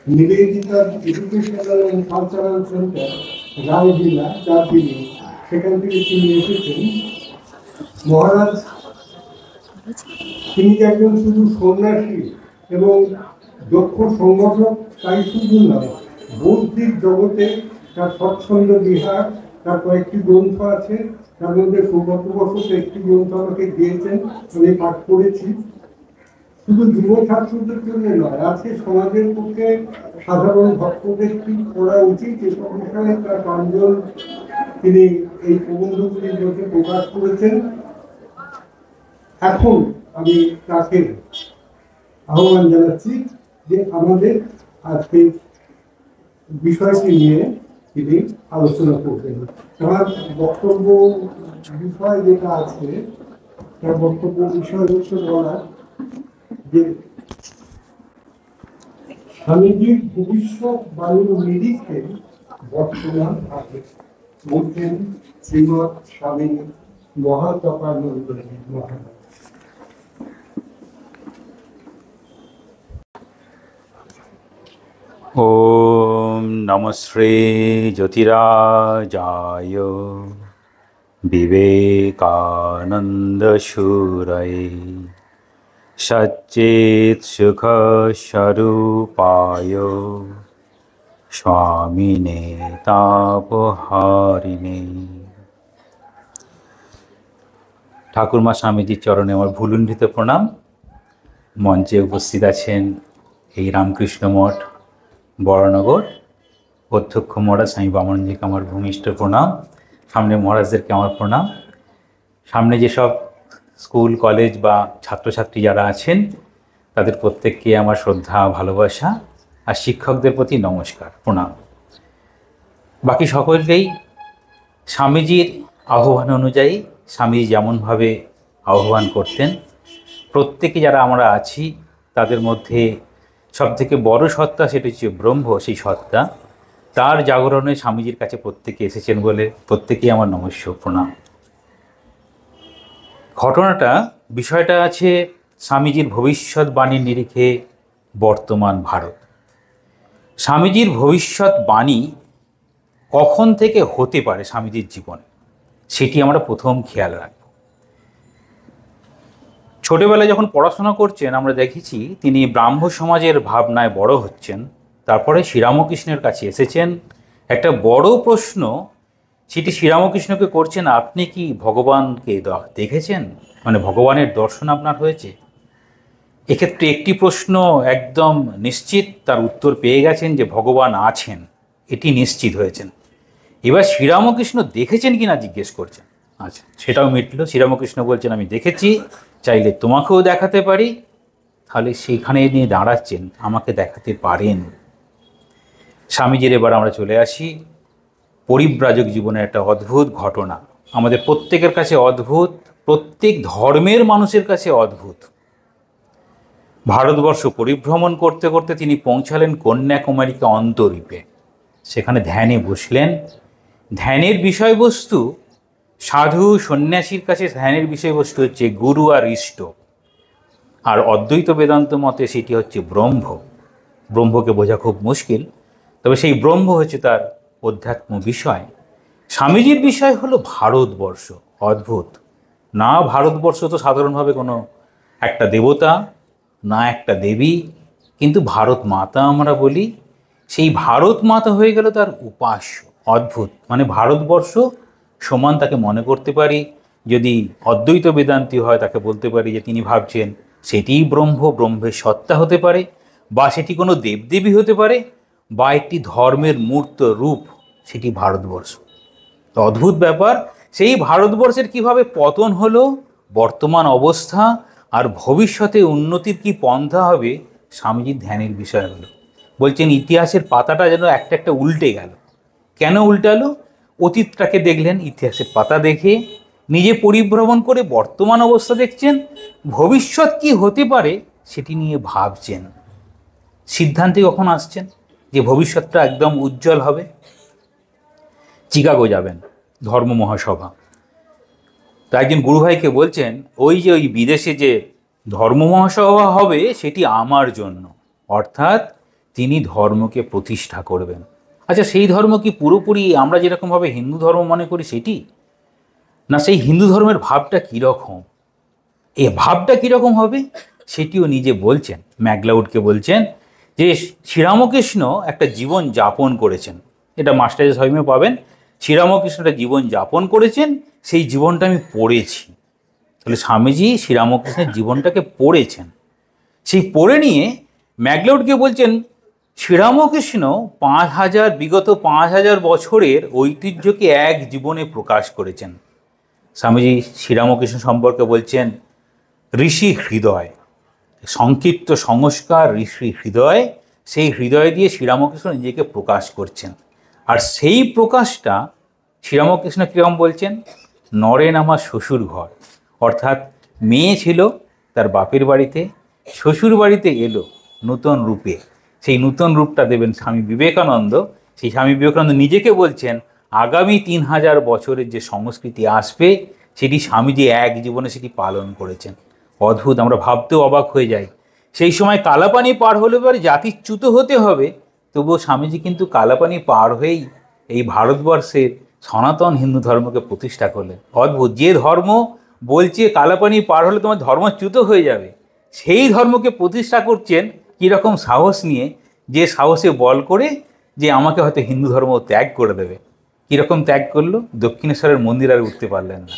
Nivedita educational and cultural centre Roy Villa Darjeeling, সেখান থেকে তিনি এসেছেন। মহারাজ তিনি একজন শুধু সন্ন্যাসী এবং দক্ষ সংগঠক তাই শুধু নয়, বৌদ্ধিক জগতে তার স্বচ্ছন্দ বিহার, তার কয়েকটি গ্রন্থ আছে, তার মধ্যে সৌভাগ্যবশত একটি গ্রন্থ আমাকে দিয়েছেন, আমি পাঠ করেছি। শুধু যুব ছাত্রদের জন্য নয়, আজকে সমাজের পক্ষে সাধারণ ভক্তদের কি করা উচিত এসব বিষয়ে তার প্রাঞ্জল তিনি এই প্রবন্ধগুলির মধ্যে প্রকাশ করেছেন। এখন আমি তাকে আহ্বান জানাচ্ছি যে আমাদের আজকে বিষয়টি নিয়ে তিনি আলোচনা করবেন। আমার বক্তব্য বিষয় যেটা আছে, তার বক্তব্য বিষয় হচ্ছে বলা যে স্বামীজির ভবিষ্যৎ বাণীর নিরিখে বর্তমান থাকে বলছেন শ্রীমৎ স্বামী মহাতপানন্দ মহারাজ। ওম নমঃ শ্রী জ্যোতিরাজায় বিবেকানন্দ সুরায় সচ্চিৎ সুখ স্বরূপায় স্বামিনে তাপহারিণে। ঠাকুরমা স্বামীজির চরণে আমার ভুলুণ্ঠিত প্রণাম। মঞ্চে উপস্থিত আছেন এই রামকৃষ্ণ মঠ বরানগর অধ্যক্ষ মহারাজ স্বামী বামনজিকে আমার ভূমিষ্ঠ প্রণাম। সামনে মহারাজদেরকে আমার প্রণাম। সামনে যেসব স্কুল কলেজ বা ছাত্রছাত্রী যারা আছেন তাদের প্রত্যেককে আমার শ্রদ্ধা ভালোবাসা, আর শিক্ষকদের প্রতি নমস্কার প্রণাম। বাকি সকলকেই স্বামীজির আহ্বান অনুযায়ী স্বামীজি যেমনভাবে আহ্বান করতেন, প্রত্যেকে যারা আমরা আছি তাদের মধ্যে সবথেকে বড় সত্তা সেটা হচ্ছে ব্রহ্ম। সেই সত্তা তার জাগরণে স্বামীজির কাছে প্রত্যেকে এসেছেন বলে প্রত্যেকেই আমার নমস্য প্রণাম। ঘটনাটা বিষয়টা আছে স্বামীজির ভবিষ্যৎবাণীর নিরিখে বর্তমান ভারত। স্বামীজির ভবিষ্যৎবাণী কখন থেকে হতে পারে স্বামীজির জীবনে, সেটি আমরা প্রথম খেয়াল রাখব। ছোটবেলায় যখন পড়াশোনা করছেন আমরা দেখেছি তিনি ব্রাহ্ম সমাজের ভাবনায় বড় হচ্ছেন। তারপরে শ্রীরামকৃষ্ণের কাছে এসেছেন। একটা বড় প্রশ্ন সেটি শ্রীরামকৃষ্ণকে করছেন, আপনি কি ভগবানকে দেখেছেন, মানে ভগবানের দর্শন আপনার হয়েছে? এক্ষেত্রে একটি প্রশ্ন একদম নিশ্চিত তার উত্তর পেয়ে গেছেন যে ভগবান আছেন, এটি নিশ্চিত হয়েছেন। এবার শ্রীরামকৃষ্ণ দেখেছেন কিনা জিজ্ঞেস করছেন। আচ্ছা, সেটাও মিটল। শ্রীরামকৃষ্ণ বলছেন আমি দেখেছি, চাইলে তোমাকেও দেখাতে পারি। তাহলে সেইখানে নিয়ে দাঁড়াচ্ছেন, আমাকে দেখাতে পারেন। স্বামীজির এবার আমরা চলে আসি পরিব্রাজক জীবনের একটা অদ্ভুত ঘটনা, আমাদের প্রত্যেকের কাছে অদ্ভুত, প্রত্যেক ধর্মের মানুষের কাছে অদ্ভুত। ভারতবর্ষ পরিভ্রমণ করতে করতে তিনি পৌঁছালেন কন্যাকুমারীকে অন্তরীপে। সেখানে ধ্যানে বসলেন। ধ্যানের বিষয়বস্তু সাধু সন্ন্যাসীর কাছে ধ্যানের বিষয়বস্তু হচ্ছে গুরু আর ইষ্ট, আর অদ্বৈত বেদান্ত মতে সেটি হচ্ছে ব্রহ্ম। ব্রহ্মকে বোঝা খুব মুশকিল, তবে সেই ব্রহ্ম হচ্ছে তার অধ্যাত্ম বিষয়। স্বামীজির বিষয় হলো ভারতবর্ষ। অদ্ভুত না, ভারতবর্ষ তো সাধারণভাবে কোনো একটা দেবতা না একটা দেবী, কিন্তু ভারত মাতা আমরা বলি। সেই ভারত মাতা হয়ে গেল তার উপাস্য। অদ্ভুত, মানে ভারতবর্ষ সমান তাকে মনে করতে পারি। যদি অদ্বৈত বেদান্তি হয় তাকে বলতে পারি যে তিনি ভাবছেন সেটিই ব্রহ্ম, ব্রহ্মের সত্তা হতে পারে, বা সেটি কোনো দেবদেবী হতে পারে, বা একটি ধর্মের মূর্ত রূপ, সেটি ভারতবর্ষ। তো অদ্ভুত ব্যাপার। সেই ভারতবর্ষের কিভাবে পতন হলো, বর্তমান অবস্থা আর ভবিষ্যতে উন্নতির কি পন্থা হবে, স্বামীজির ধ্যানের বিষয় হলো। বলছেন ইতিহাসের পাতাটা যেন একটা একটা উল্টে গেল। কেন উল্টালো? অতীতটাকে দেখলেন, ইতিহাসের পাতা দেখে নিজে পরিভ্রমণ করে বর্তমান অবস্থা দেখছেন, ভবিষ্যৎ কি হতে পারে সেটি নিয়ে ভাবছেন। সিদ্ধান্তে কখন আসছেন যে ভবিষ্যৎটা একদম উজ্জ্বল হবে? চিকাগো যাবেন, ধর্ম মহাসভা। তো একজন গুরুভাইকে বলছেন ওই যে ওই বিদেশে যে ধর্ম মহাসভা হবে সেটি আমার জন্য, অর্থাৎ তিনি ধর্মকে প্রতিষ্ঠা করবেন। আচ্ছা, সেই ধর্ম কি পুরোপুরি আমরা যেরকমভাবে হিন্দু ধর্ম মনে করি সেটি, না সেই হিন্দু ধর্মের ভাবটা কীরকম, এ ভাবটা কীরকম হবে সেটিও নিজে বলছেন। ম্যাকলাউডকে বলছেন যে শ্রীরামকৃষ্ণ একটা জীবন যাপন করেছেন, এটা মাস্টারের সাহেবে পাবেন, শ্রীরামকৃষ্ণ একটা জীবন যাপন করেছেন, সেই জীবনটা আমি পড়েছি। তাহলে স্বামীজি শ্রীরামকৃষ্ণের জীবনটাকে পড়েছেন, সেই পড়ে নিয়ে ম্যাকলাউডকে বলছেন শ্রীরামকৃষ্ণ বিগত 5,000 বছরের ঐতিহ্যকে এক জীবনে প্রকাশ করেছেন। স্বামীজি শ্রীরামকৃষ্ণ সম্পর্কে বলছেন ঋষি হৃদয়, সংক্ষিপ্ত সংস্কার ঋষি হৃদয়, সেই হৃদয় দিয়ে শ্রীরামকৃষ্ণ নিজেকে প্রকাশ করছেন। আর সেই প্রকাশটা শ্রীরামকৃষ্ণ কীরকম বলছেন, নরেন আমার শ্বশুর ঘর, অর্থাৎ মেয়ে ছিল তার বাপের বাড়িতে, শ্বশুর বাড়িতে এলো নূতন রূপে, সেই নূতন রূপটা দেবেন স্বামী বিবেকানন্দ। সেই স্বামী বিবেকানন্দ নিজেকে বলছেন আগামী 3,000 বছরের যে সংস্কৃতি আসবে সেটি স্বামীজি এক জীবনে সেটি পালন করেছেন। অদ্ভুত, আমরা ভাবতেও অবাক হয়ে যাই। সেই সময় কালাপানি পার হলে পরে জাতিচ্যুত হতে হবে, তবুও স্বামীজি কিন্তু কালাপানি পার হয়েই এই ভারতবর্ষের সনাতন হিন্দু ধর্মকে প্রতিষ্ঠা করলেন। অদ্ভুত, যে ধর্ম বলছে কালাপানি পার হলে তোমার ধর্মচ্যুত হয়ে যাবে, সেই ধর্মকে প্রতিষ্ঠা করছেন কীরকম সাহস নিয়ে, যে সাহসে বল করে যে আমাকে হয়তো হিন্দু ধর্ম ত্যাগ করে দেবে। কীরকম ত্যাগ করলো, দক্ষিণেশ্বরের মন্দির আর উঠতে পারলেন না।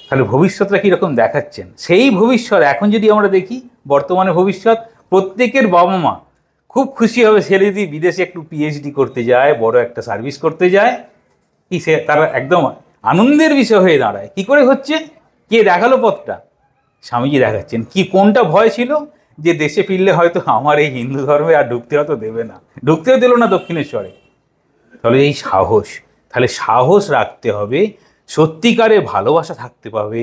তাহলে ভবিষ্যৎটা কীরকম দেখাচ্ছেন, সেই ভবিষ্যৎ এখন যদি আমরা দেখি, বর্তমানে ভবিষ্যৎ প্রত্যেকের বাবা মা খুব খুশি হবে ছেলে যদি বিদেশে একটু পিএইচডি করতে যায়, বড় একটা সার্ভিস করতে যায়, কি সে তারা একদম আনন্দের বিষয় হয়ে দাঁড়ায়। কি করে হচ্ছে, কে দেখালো পথটা, স্বামীজি দেখাচ্ছেন। কি কোনটা ভয় ছিল যে দেশে ফিরলে হয়তো আমার এই হিন্দু ধর্মে আর ঢুকতে হয়তো দেবে না, ঢুকতেও দিল না দক্ষিণেশ্বরে। তাহলে এই সাহস, তাহলে সাহস রাখতে হবে, সত্যিকারে ভালোবাসা থাকতে পাবে,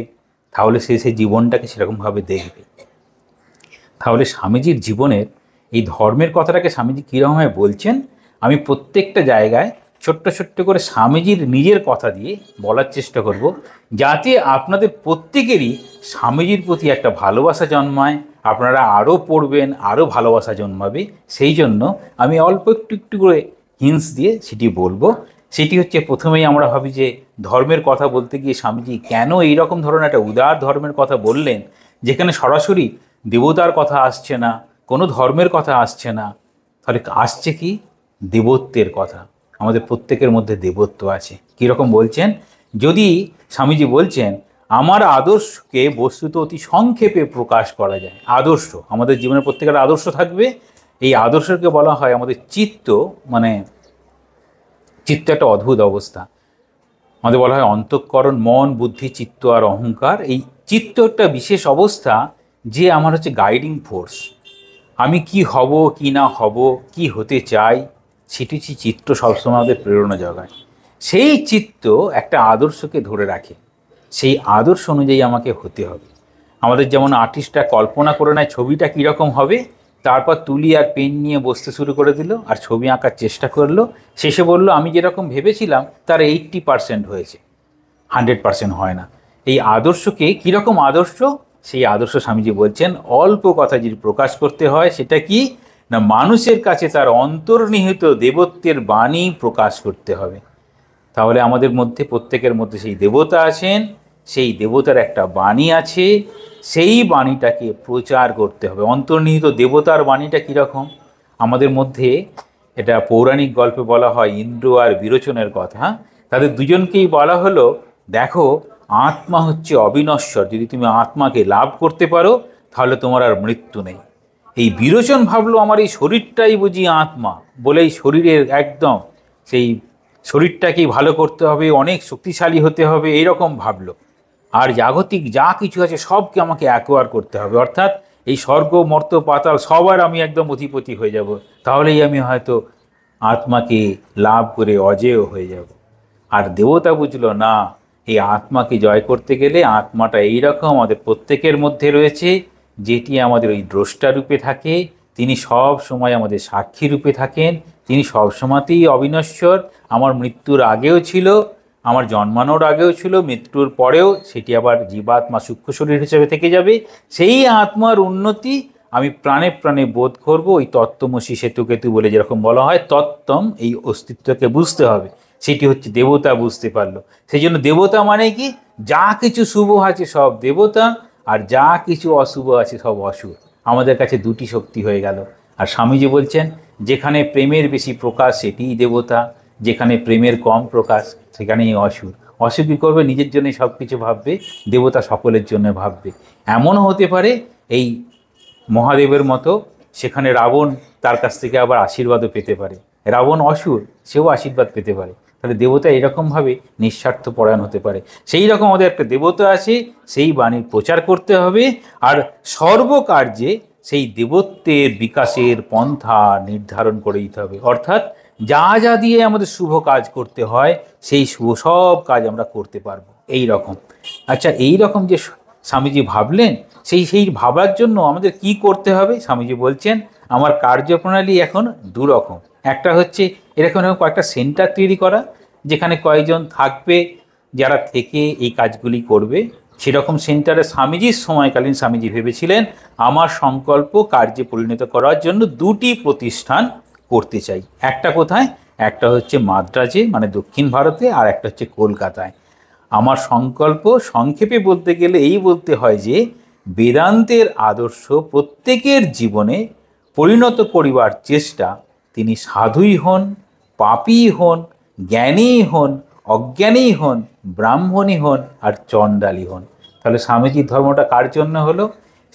তাহলে সে সেই জীবনটাকে সেরকমভাবে দেখবে। তাহলে স্বামীজির জীবনের এই ধর্মের কথাটাকে স্বামীজি কীরকমভাবে বলছেন, আমি প্রত্যেকটা জায়গায় ছোট্ট ছোট্ট করে স্বামীজির নিজের কথা দিয়ে বলার চেষ্টা করব, যাতে আপনাদের প্রত্যেকেরই স্বামীজির প্রতি একটা ভালোবাসা জন্মায়, আপনারা আরও পড়বেন, আরও ভালোবাসা জন্মাবে। সেই জন্য আমি অল্প একটু একটু করে হিন্টস দিয়ে সেটি বলবো। সেটি হচ্ছে, প্রথমেই আমরা ভাবি যে ধর্মের কথা বলতে গিয়ে স্বামীজি কেন এইরকম ধরনের একটা উদার ধর্মের কথা বললেন, যেখানে সরাসরি দেবতার কথা আসছে না, কোনো ধর্মের কথা আসছে না, তাহলে আসছে কি, দেবত্বের কথা। আমাদের প্রত্যেকের মধ্যে দেবত্ব আছে। কীরকম বলছেন, যদি স্বামীজি বলছেন আমার আদর্শকে বস্তুত অতি সংক্ষেপে প্রকাশ করা যায়। আদর্শ, আমাদের জীবনের প্রত্যেকের আদর্শ থাকবে, এই আদর্শকে বলা হয় আমাদের চিত্ত। মানে চিত্ত একটা অদ্ভুত অবস্থা, আমাদের বলা হয় অন্তঃকরণ, মন, বুদ্ধি, চিত্ত আর অহংকার। এই চিত্ত একটা বিশেষ অবস্থা, যে আমার হচ্ছে গাইডিং ফোর্স। আমি কি হব, কি না হব, কি হতে চাই, সেটি চিত্ত সবসময় আমাদের প্রেরণা জোগায়। সেই চিত্ত একটা আদর্শকে ধরে রাখে, সেই আদর্শ অনুযায়ী আমাকে হতে হবে। আমাদের যেমন আর্টিস্টরা কল্পনা করে নেয় ছবিটা কীরকম হবে, তারপর তুলি আর পেন নিয়ে বসতে শুরু করে দিল আর ছবি আঁকার চেষ্টা করলো, শেষে বলল আমি যেরকম ভেবেছিলাম তার 80% হয়েছে, 100% হয় না। এই আদর্শকে কীরকম আদর্শ, সেই আদর্শ স্বামীজি বলছেন অল্প কথা যদি প্রকাশ করতে হয়, সেটা কি না, মানুষের কাছে তার অন্তর্নিহিত দেবত্বের বাণী প্রকাশ করতে হবে। তাহলে আমাদের মধ্যে প্রত্যেকের মধ্যে সেই দেবতা আছেন, সেই দেবতার একটা বাণী আছে, সেই বাণীটাকে প্রচার করতে হবে। অন্তর্নিহিত দেবতার বাণীটা কীরকম, আমাদের মধ্যে এটা পৌরাণিক গল্পে বলা হয় ইন্দ্র আর বিরোচনের কথা। তাদের দুজনকেই বলা হলো, দেখো আত্মা হচ্ছে অবিনশ্বর, যদি তুমি আত্মাকে লাভ করতে পারো তাহলে তোমার আর মৃত্যু নেই। এই বিরোচন ভাবলো আমার এই শরীরটাই বুঝি আত্মা, বলে এই শরীরের একদম সেই শরীরটাকেই ভালো করতে হবে, অনেক শক্তিশালী হতে হবে, এইরকম ভাবলো। আর জাগতিক যা কিছু আছে সবকে আমাকে অ্যাকোয়ার করতে হবে, অর্থাৎ এই স্বর্গ মর্ত পাতাল সবার আমি একদম অধিপতি হয়ে যাব, তাহলেই আমি হয়তো আত্মাকে লাভ করে অজেয় হয়ে যাব। আর দেবতা বুঝলো না, এই আত্মাকে জয় করতে গেলে আত্মাটা এইরকম আমাদের প্রত্যেকের মধ্যে রয়েছে, যেটি আমাদের ওই দ্রষ্টা রূপে থাকে, তিনি সব সময় আমাদের সাক্ষী রূপে থাকেন, তিনি সব সময়তেই অবিনশ্বর। আমার মৃত্যুর আগেও ছিল, আমার জন্মানোর আগেও ছিল, মৃত্যুর পরেও সেটি আবার জীবাত্মা সূক্ষ্ম শরীর হিসেবে থেকে যাবে। সেই আত্মার উন্নতি আমি প্রাণে প্রাণে বোধ করব। ওই তত্ত্বমসি সেতুকেতু বলে যেরকম বলা হয়, তত্ত্বম, এই অস্তিত্বকে বুঝতে হবে। সেটি হচ্ছে দেবতা বুঝতে পারলো। সেই জন্য দেবতা মানে কি, যা কিছু শুভ আছে সব দেবতা, আর যা কিছু অশুভ আছে সব অসুর। আমাদের কাছে দুটি শক্তি হয়ে গেল। আর স্বামীজি বলছেন, যেখানে প্রেমের বেশি প্রকাশ সেটিই দেবতা, যেখানে প্রেমের কম প্রকাশ সেখানেই অসুর। অসুর কী করবে, নিজের জন্যই সব কিছু ভাববে, দেবতা সকলের জন্য ভাববে। এমনও হতে পারে এই মহাদেবের মতো সেখানে রাবণ তার কাছ থেকে আবার আশীর্বাদও পেতে পারে। রাবণ অসুর, সেও আশীর্বাদ পেতে পারে। তাহলে দেবতা এরকমভাবে নিঃস্বার্থ পরায়ণ হতে পারে। সেই রকম আমাদের একটা দেবতা আছে, সেই বাণীর প্রচার করতে হবে। আর সর্বকার্যে সেই দেবত্বের বিকাশের পন্থা নির্ধারণ করে দিতে হবে। অর্থাৎ যা যা দিয়ে আমাদের শুভ কাজ করতে হয়, সেই শুভ সব কাজ আমরা করতে পারবো। এই রকম। আচ্ছা, এই রকম যে স্বামীজি ভাবলেন, সেই ভাবার জন্য আমাদের কি করতে হবে? স্বামীজি বলছেন, আমার কার্যপ্রণালী এখন দুরকম। একটা হচ্ছে এরকম কয়েকটা সেন্টার তৈরি করা, যেখানে কয়েকজন থাকবে যারা থেকে এই কাজগুলি করবে। সেরকম সেন্টারে স্বামীজির সময়কালীন স্বামীজি ভেবেছিলেন, আমার সংকল্প কার্যে পরিণত করার জন্য দুটি প্রতিষ্ঠান করতে চাই। একটা কোথায়? একটা হচ্ছে মাদ্রাজে, মানে দক্ষিণ ভারতে, আর একটা হচ্ছে কলকাতায়। আমার সংকল্প সংক্ষেপে বলতে গেলে এই বলতে হয় যে, বেদান্তের আদর্শ প্রত্যেকের জীবনে পরিণত করিবার চেষ্টা, তিনি সাধুই হন, পাপী হন, জ্ঞানী হন, অজ্ঞানী হন, ব্রাহ্মণী হন, আর চণ্ডালী হন। তাহলে স্বামীজির ধর্মটা কার জন্য হলো?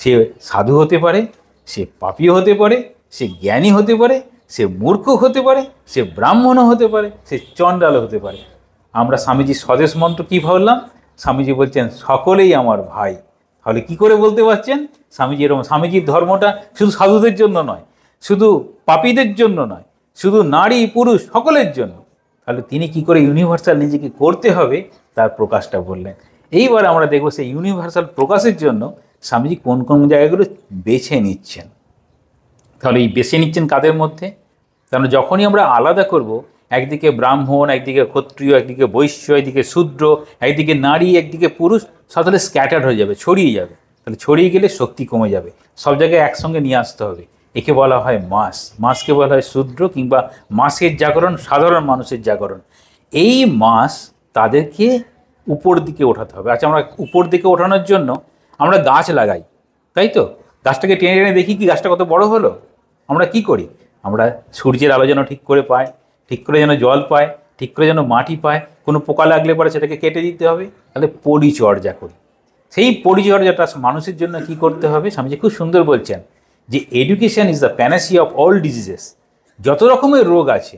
সে সাধু হতে পারে, সে পাপী হতে পারে, সে জ্ঞানী হতে পারে, সে মূর্খ হতে পারে, সে ব্রাহ্মণও হতে পারে, সে চণ্ডালও হতে পারে। আমরা স্বামীজির স্বদেশ মন্ত্র কী ভাবলাম? স্বামীজি বলছেন সকলেই আমার ভাই। তাহলে কি করে বলতে পারছেন স্বামীজি এরকম? স্বামীজির ধর্মটা শুধু সাধুদের জন্য নয়, শুধু পাপীদের জন্য নয়, শুধু নারী পুরুষ সকলের জন্য। তাহলে তিনি কি করে ইউনিভার্সাল নিজেকে করতে হবে তার প্রকাশটা বললেন। এইবার আমরা দেখব সেই ইউনিভার্সাল প্রকাশের জন্য স্বামীজি কোন কোন জায়গাগুলো বেছে নিচ্ছেন। তাহলে এই বেছে নিচ্ছেন কাদের মধ্যে? কারণ যখনই আমরা আলাদা করব, একদিকে ব্রাহ্মণ, একদিকে ক্ষত্রিয়, একদিকে বৈশ্য, একদিকে শূদ্র, একদিকে নারী, একদিকে পুরুষ, সব তাহলে স্ক্যাটার্ড হয়ে যাবে, ছড়িয়ে যাবে। তাহলে ছড়িয়ে গেলে শক্তি কমে যাবে। সব জায়গায় একসঙ্গে নিয়ে আসতে হবে। একে বলা হয় মাস, মাসকে বলা হয় শূদ্র, কিংবা মাসের জাগরণ, সাধারণ মানুষের জাগরণ। এই মাস তাদেরকে উপর দিকে ওঠাতে হবে। আচ্ছা, আমরা উপর দিকে ওঠানোর জন্য আমরা গাছ লাগাই, তাই তো? গাছটাকে টেনে টেনে দেখি কি গাছটা কত বড় হলো। আমরা কি করি? আমরা সূর্যের আলো যেন ঠিক করে পায়, ঠিক করে যেন জল পায়, ঠিক করে যেন মাটি পায়, কোনো পোকা লাগলে পরে সেটাকে কেটে দিতে হবে। তাহলে পরিচর্যা করি। সেই পরিচর্যাটা মানুষের জন্য কি করতে হবে? স্বামীজি খুব সুন্দর বলছেন যে education is the panacea of all diseases. যত রকমের রোগ আছে,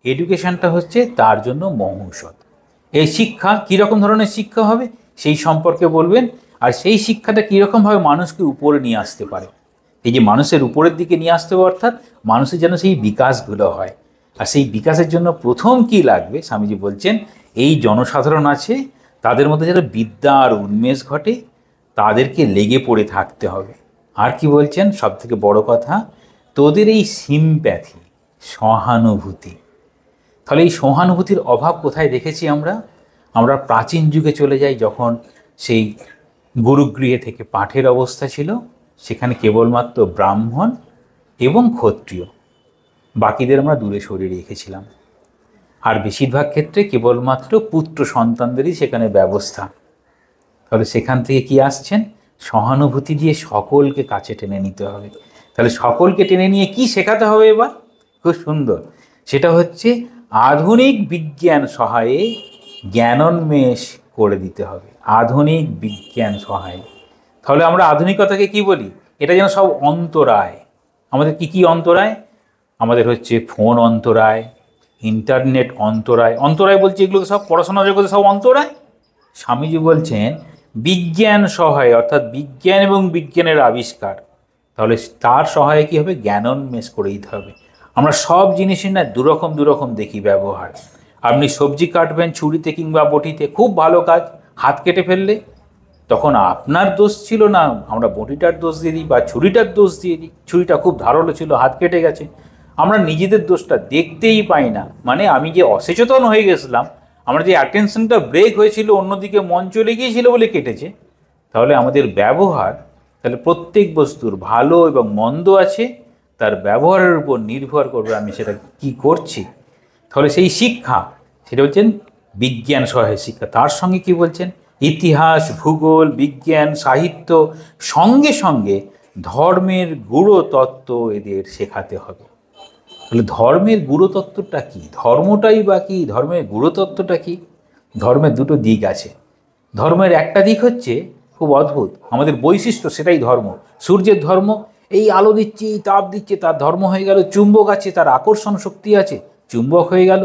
এডুকেশনটা হচ্ছে তার জন্য মহৌষধ। এই শিক্ষা কীরকম ধরনের শিক্ষা হবে সেই সম্পর্কে বলবেন। আর সেই শিক্ষাটা কীরকমভাবে মানুষকে উপরে নিয়ে আসতে পারে। এই যে মানুষের উপরের দিকে নিয়ে আসতে হবে, অর্থাৎ মানুষের যেন সেই বিকাশগুলো হয়। আর সেই বিকাশের জন্য প্রথম কি লাগবে? স্বামীজি বলছেন, এই জনসাধারণ আছে তাদের মধ্যে যেন বিদ্যা আর উন্মেষ ঘটে, তাদেরকে লেগে পড়ে থাকতে হবে। আর কি বলছেন? সবথেকে বড় কথা, তোদের এই সিম্প্যাথি, সহানুভূতি। তাহলে এই সহানুভূতির অভাব কোথায় দেখেছি আমরা? আমরা প্রাচীন যুগে চলে যাই, যখন সেই গুরুগৃহে থেকে পাঠের অবস্থা ছিল, সেখানে কেবলমাত্র ব্রাহ্মণ এবং ক্ষত্রিয়, বাকিদের আমরা দূরে সরিয়ে রেখেছিলাম। আর বেশিরভাগ ক্ষেত্রে কেবলমাত্র পুত্র সন্তানদেরই সেখানে ব্যবস্থা। তাহলে সেখান থেকে কি আসছেন? সহানুভূতি দিয়ে সকলকে কাছে টেনে নিতে হবে। তাহলে সকলকে টেনে নিয়ে কি শেখাতে হবে এবার? খুব সুন্দর। সেটা হচ্ছে আধুনিক বিজ্ঞান সহায়ে জ্ঞানোন্মেষ করে দিতে হবে। আধুনিক বিজ্ঞান সহায়ে। তাহলে আমরা আধুনিকতাকে কি বলি? এটা যেন সব অন্তরায়। আমাদের কি কি অন্তরায়? আমাদের হচ্ছে ফোন অন্তরায়, ইন্টারনেট অন্তরায়। অন্তরায় বলছি এগুলো সব পড়াশোনার জগতে সব অন্তরায়। স্বামীজি বলছেন বিজ্ঞান সহায়, অর্থাৎ বিজ্ঞান এবং বিজ্ঞানের আবিষ্কার। তাহলে তার সহায়ে কী হবে? জ্ঞানোন্মেষ করে দিতে হবে। আমরা সব জিনিসই না দুরকম দেখি ব্যবহার। আপনি সবজি কাটবেন ছুরিতে কিংবা বটিতে, খুব ভালো কাজ। হাত কেটে ফেললে তখন আপনার দোষ ছিল না, আমরা বটিটার দোষ দিয়ে দিই বা ছুরিটার দোষ দিয়ে দিই। ছুরিটা খুব ধারালো ছিল, হাত কেটে গেছে। আমরা নিজেদের দোষটা দেখতেই পাই না। মানে আমি যে অসচেতন হয়ে গেছিলাম, আমরা যে অ্যাটেনশনটা ব্রেক হয়েছিল, অন্যদিকে মন চলে গিয়েছিল বলে কেটেছে। তাহলে আমাদের ব্যবহার তাহলে প্রত্যেক বস্তুর ভালো এবং মন্দ আছে, তার ব্যবহারের উপর নির্ভর করবে আমি সেটা কি করছি। তাহলে সেই শিক্ষা, সেটা বলছেন বিজ্ঞান সহায়ক শিক্ষা। তার সঙ্গে কি বলছেন, ইতিহাস, ভূগোল, বিজ্ঞান, সাহিত্য, সঙ্গে সঙ্গে ধর্মের গূঢ় তত্ত্ব এদের শেখাতে হবে। তাহলে ধর্মের গূঢ়তত্ত্বটা কী, ধর্মটাই বা কী, ধর্মের গূঢ়তত্ত্বটা কী? ধর্মের দুটো দিক আছে। ধর্মের একটা দিক হচ্ছে খুব অদ্ভুত, আমাদের বৈশিষ্ট্য, সেটাই ধর্ম। সূর্যের ধর্ম, এই আলো দিচ্ছে, এই তাপ দিচ্ছে, তার ধর্ম হয়ে গেল। চুম্বক আছে, তার আকর্ষণ শক্তি আছে, চুম্বক হয়ে গেল।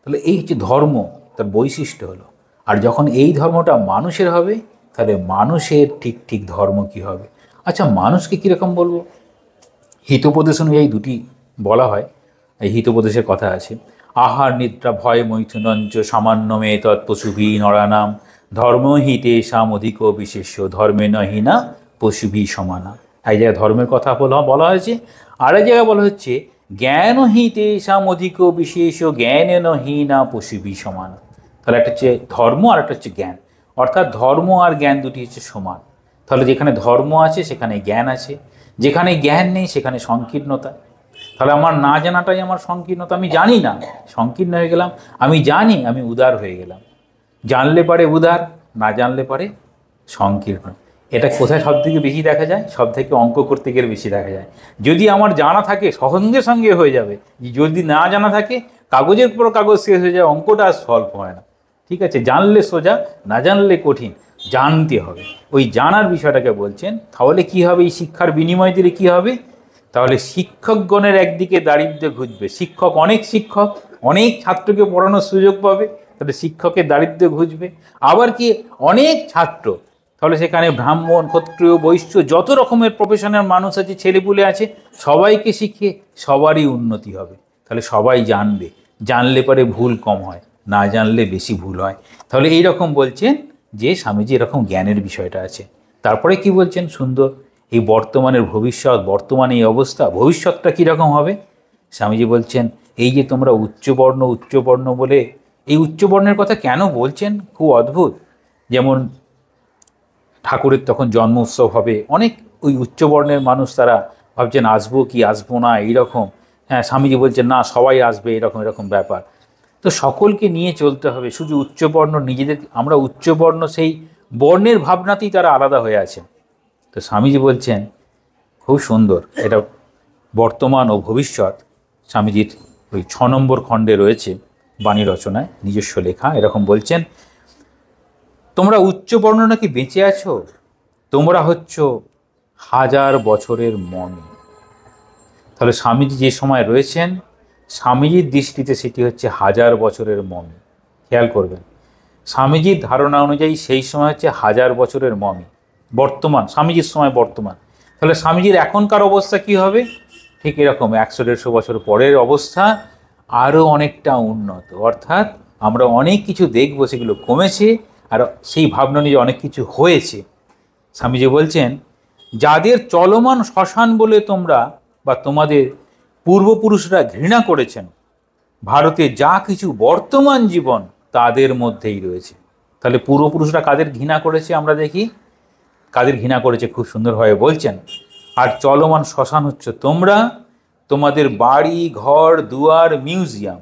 তাহলে এই হচ্ছে ধর্ম, তার বৈশিষ্ট্য হলো। আর যখন এই ধর্মটা মানুষের হবে, তাহলে মানুষের ঠিক ঠিক ধর্ম কী হবে। আচ্ছা, মানুষকে কীরকম বলবো? হিতোপদেশ অনুযায়ী দুটি বলা হয়, এই হিতোপদেশের কথা আছে। আহার নিদ্রা ভয় মৈথুনঞ্চ সামান্য মে তৎপশুভি নরানাম ধর্ম হিতেশাম অধিক বিশেষ্য ধর্মে নহিনা পশুভি সমানা। এই জায়গায় ধর্মের কথা বলা হয়েছে। আর এক জায়গায় বলা হচ্ছে জ্ঞান হিতেশাম অধিক বিশেষ জ্ঞানে নহিনা পশুভি সমানা। তাহলে একটা হচ্ছে ধর্ম আর একটা হচ্ছে জ্ঞান, অর্থাৎ ধর্ম আর জ্ঞান দুটি হচ্ছে সমান। তাহলে যেখানে ধর্ম আছে সেখানে জ্ঞান আছে, যেখানে জ্ঞান নেই সেখানে সংকীর্ণতা। তাহলে আমার না জানাটাই আমার সংকীর্ণতা। আমি জানি না, সংকীর্ণ হয়ে গেলাম। আমি জানি, আমি উদার হয়ে গেলাম। জানলে পারে উদার, না জানলে পারে সংকীর্ণ। এটা কোথায় সব থেকে বেশি দেখা যায়? সব থেকে অঙ্ক করতে গেলে বেশি দেখা যায়। যদি আমার জানা থাকে সঙ্গে সঙ্গে হয়ে যাবে, যদি না জানা থাকে কাগজের পর কাগজ শেষ হয়ে যায়, অঙ্কটা আর সলভ হয় না। ঠিক আছে, জানলে সোজা, না জানলে কঠিন। জানতে হবে, ওই জানার বিষয়টাকে বলছেন। তাহলে কি হবে, এই শিক্ষার বিনিময় দিলে কি হবে? তাহলে শিক্ষকগণের একদিকে দারিদ্র্য ঘুচবে। শিক্ষক অনেক ছাত্রকে পড়ানোর সুযোগ পাবে, তাহলে শিক্ষকের দারিদ্র্য ঘুচবে। আবার কি, অনেক ছাত্র, তাহলে সেখানে ব্রাহ্মণ, ক্ষত্রিয়, বৈশ্য, যত রকমের প্রফেশনের মানুষ আছে, ছেলেপুলে আছে, সবাইকে শিখিয়ে সবারই উন্নতি হবে। তাহলে সবাই জানবে, জানলে পরে ভুল কম হয়, না জানলে বেশি ভুল হয়। তাহলে এই রকম বলছেন যে স্বামীজি এরকম জ্ঞানের বিষয়টা আছে। তারপরে কি বলছেন সুন্দর, এই বর্তমানের ভবিষ্যৎ, বর্তমানে এই অবস্থা, ভবিষ্যৎটা কীরকম হবে। স্বামীজি বলছেন এই যে তোমরা উচ্চবর্ণ বলে, এই উচ্চবর্ণের কথা কেন বলছেন, খুব অদ্ভুত। যেমন ঠাকুরের তখন জন্ম উৎসব হবে, অনেক ওই উচ্চবর্ণের মানুষ তারা ভাবছেন আসবো কি আসবো না, এইরকম। হ্যাঁ, স্বামীজি বলছেন না, সবাই আসবে, এরকম ব্যাপার। তো সকলকে নিয়ে চলতে হবে। শুধু উচ্চবর্ণ নিজেদের, আমরা উচ্চবর্ণ সেই বর্ণের ভাবনাতেই তারা আলাদা হয়ে আছে। তো স্বামীজি বলছেন খুব সুন্দর, এটা বর্তমান ও ভবিষ্যৎ স্বামীজির ওই 6 নম্বর খণ্ডে রয়েছে বাণী রচনায়, নিজস্ব লেখা। এরকম বলছেন, তোমরা উচ্চবর্ণ নাকি বেঁচে আছো, তোমরা হচ্ছ 1000 বছরের মমি। তাহলে স্বামীজি যে সময় রয়েছেন, স্বামীজির দৃষ্টিতে সেটি হচ্ছে 1000 বছরের মমি। খেয়াল করবেন, স্বামীজির ধারণা অনুযায়ী সেই সময় হচ্ছে 1000 বছরের মমি। বর্তমান, স্বামীজির সময় বর্তমান। তাহলে স্বামীজির এখনকার অবস্থা কি হবে? ঠিক এরকম 100-150 বছর পরের অবস্থা আরও অনেকটা উন্নত। অর্থাৎ আমরা অনেক কিছু দেখব, সেগুলো কমেছে, আর সেই ভাবনা নিয়ে অনেক কিছু হয়েছে। স্বামীজি বলছেন, যাদের চলমান শ্মশান বলে তোমরা বা তোমাদের পূর্বপুরুষরা ঘৃণা করেছেন, ভারতে যা কিছু বর্তমান জীবন তাদের মধ্যেই রয়েছে। তাহলে পূর্বপুরুষরা কাদের ঘৃণা করেছে আমরা দেখি, কাদের ঘৃণা করেছে খুব সুন্দরভাবে বলছেন। আর চলমান শ্মশান হচ্ছে তোমরা, তোমাদের বাড়ি, ঘর, দুয়ার, মিউজিয়াম,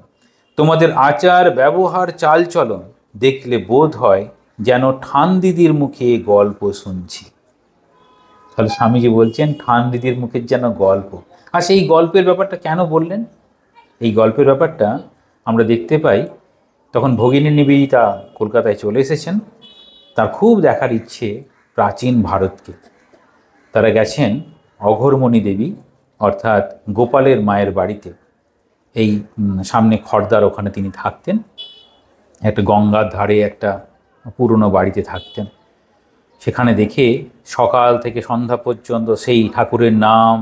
তোমাদের আচার ব্যবহার, চালচলন দেখলে বোধ হয় যেন ঠান দিদির মুখে গল্প শুনছি। তাহলে স্বামীজি বলছেন ঠান দিদির মুখের যেন গল্প। আর সেই গল্পের ব্যাপারটা কেন বললেন? এই গল্পের ব্যাপারটা আমরা দেখতে পাই, তখন ভগিনী নিবেদিতা কলকাতায় চলে এসেছেন। তার খুব দেখার ইচ্ছে প্রাচীন ভারতকে। তারা গেছেন অঘোরমণি দেবী, অর্থাৎ গোপালের মায়ের বাড়িতে। এই সামনে খড়দার, ওখানে তিনি থাকতেন। একটা গঙ্গার ধারে একটা পুরনো বাড়িতে থাকতেন। সেখানে দেখে সকাল থেকে সন্ধ্যা পর্যন্ত সেই ঠাকুরের নাম,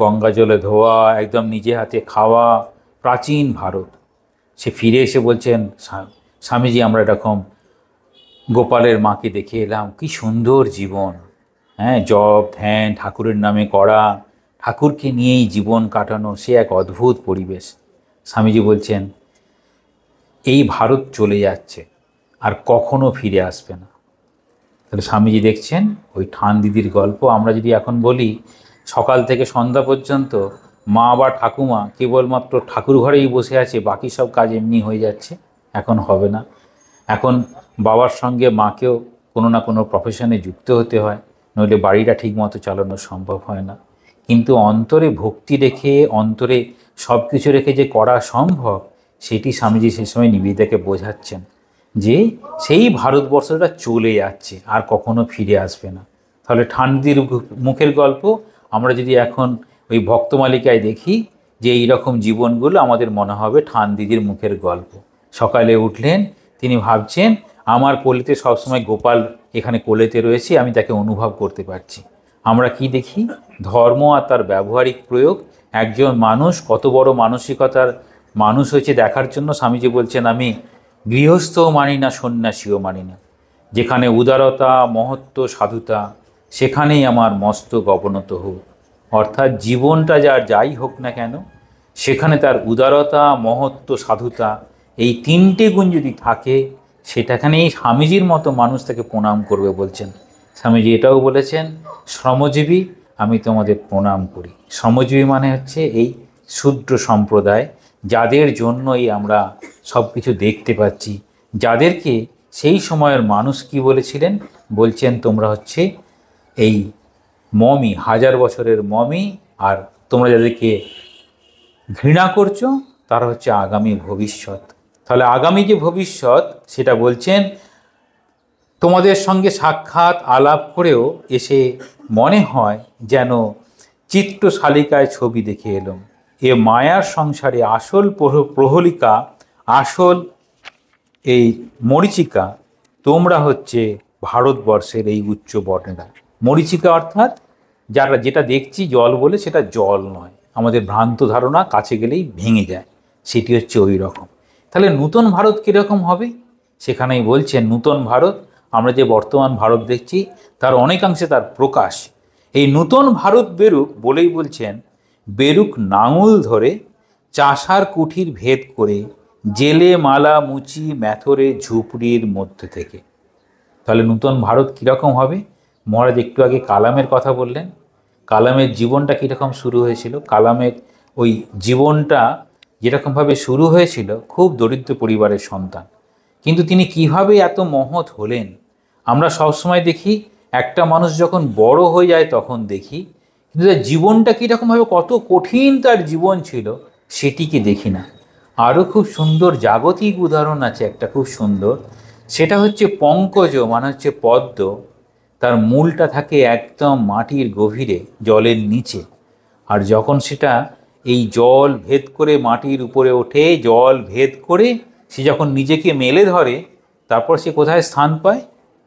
গঙ্গা জলে ধোয়া, একদম নিজে হাতে খাওয়া, প্রাচীন ভারত। সে ফিরে এসে বলছেন, স্বামীজি আমরা এরকম গোপালের মাকে দেখে এলাম, কি সুন্দর জীবন, জপ ধ্যান ঠাকুরের নামে করা, ঠাকুরকে নিয়েই জীবন কাটানো, সে এক অদ্ভুত পরিবেশ। স্বামীজি বলছেন এই ভারত চলে যাচ্ছে, আর কখনো ফিরে আসবে না। তাহলে স্বামীজি দেখছেন ওই ঠান দিদির গল্প আমরা যদি এখন বলি সকাল থেকে সন্ধ্যা পর্যন্ত মা বা ঠাকুমা কেবলমাত্র ঠাকুর ঘরেই বসে আছে, বাকি সব কাজ এমনি হয়ে যাচ্ছে, এখন হবে না। এখন বাবার সঙ্গে মাকেও কোনো না কোনো প্রফেশনে যুক্ত হতে হয়, নইলে বাড়িটা ঠিকমতো চালানো সম্ভব হয় না। কিন্তু অন্তরে ভক্তি রেখে, অন্তরে সব কিছু রেখে যে করা সম্ভব, সেটি স্বামীজি সেই সময় নিবেদিতাকে বোঝাচ্ছেন যে সেই ভারতবর্ষটা চলে যাচ্ছে, আর কখনো ফিরে আসবে না। তাহলে ঠান্দির মুখের গল্প আমরা যদি এখন ওই ভক্তমালিকায় দেখি যে এই রকম জীবনগুলো আমাদের মনে হবে ঠান দিদির মুখের গল্প। সকালে উঠলেন, তিনি ভাবছেন আমার কোলেতে সবসময় গোপাল এখানে কোলেতে রয়েছে, আমি তাকে অনুভব করতে পারছি। আমরা কি দেখি? ধর্ম আর তার ব্যবহারিক প্রয়োগ। একজন মানুষ কত বড় মানসিকতার মানুষ হয়েছে দেখার জন্য স্বামীজি বলছেন আমি গৃহস্থও মানি না, সন্ন্যাসীও মানি না। যেখানে উদারতা, মহত্ব, সাধুতা, সেখানেই আমার মস্তক অবনত হোক। অর্থাৎ জীবনটা যার যাই হোক না কেন, সেখানে তার উদারতা, মহত্ব, সাধুতা, এই তিনটে গুণ যদি থাকে, সেটাখানেই স্বামীজির মতো মানুষ তাকে প্রণাম করবে বলছেন। স্বামীজি এটাও বলেছেন, শ্রমজীবী আমি তোমাদের প্রণাম করি। শ্রমজীবী মানে হচ্ছে এই শূদ্র সম্প্রদায়, যাদের জন্যই আমরা সব কিছু দেখতে পাচ্ছি, যাদেরকে সেই সময়ের মানুষ কি বলেছিলেন? বলছেন তোমরা হচ্ছে এই মমি, 1000 বছরের মমি, আর তোমরা যাদেরকে ঘৃণা করছো তারা হচ্ছে আগামী ভবিষ্যৎ। তাহলে আগামী যে ভবিষ্যৎ সেটা বলছেন তোমাদের সঙ্গে সাক্ষাৎ আলাপ করেও এসে মনে হয় যেন চিত্রশালিকায় ছবি দেখে এলাম। এ মায়ার সংসারে আসল প্রহলিকা, আসল এই মরীচিকা তোমরা হচ্ছে ভারতবর্ষের এই উচ্চ বর্ণেরা। মরীচিকা অর্থাৎ যারা যেটা দেখছি জল বলে, সেটা জল নয়, আমাদের ভ্রান্ত ধারণা কাছে গেলেই ভেঙে যায়, সেটি হচ্ছে ওই রকম। তাহলে নূতন ভারত কীরকম হবে? সেখানেই বলছেন নূতন ভারত, আমরা যে বর্তমান ভারত দেখছি তার অনেকাংশে তার প্রকাশ। এই নূতন ভারত বেরুক বলেই বলছেন, বেরুক নাঙল ধরে চাষার কুঠির ভেদ করে, জেলে মালা মুচি ম্যাথরে ঝুপড়ির মধ্যে থেকে। তাহলে নূতন ভারত কীরকম হবে? মহারাজ একটু আগে কালামের কথা বললেন, কালামের জীবনটা কীরকম শুরু হয়েছিল। কালামের ওই জীবনটা যেরকমভাবে শুরু হয়েছিল, খুব দরিদ্র পরিবারের সন্তান, কিন্তু তিনি কিভাবে এত মহৎ হলেন। আমরা সবসময় দেখি একটা মানুষ যখন বড় হয়ে যায় তখন দেখি, কিন্তু তার জীবনটা কীরকমভাবে, কত কঠিন তার জীবন ছিল, সেটিকে দেখি না। আরও খুব সুন্দর জাগতিক উদাহরণ আছে একটা, খুব সুন্দর, সেটা হচ্ছে পঙ্কজ, মানে হচ্ছে পদ্ম। তার মূলটা থাকে একদম মাটির গভীরে, জলের নিচে, আর যখন সেটা এই জল ভেদ করে মাটির উপরে ওঠে, জল ভেদ করে সে যখন নিজেকে মেলে ধরে, তারপর সে কোথায় স্থান পায়?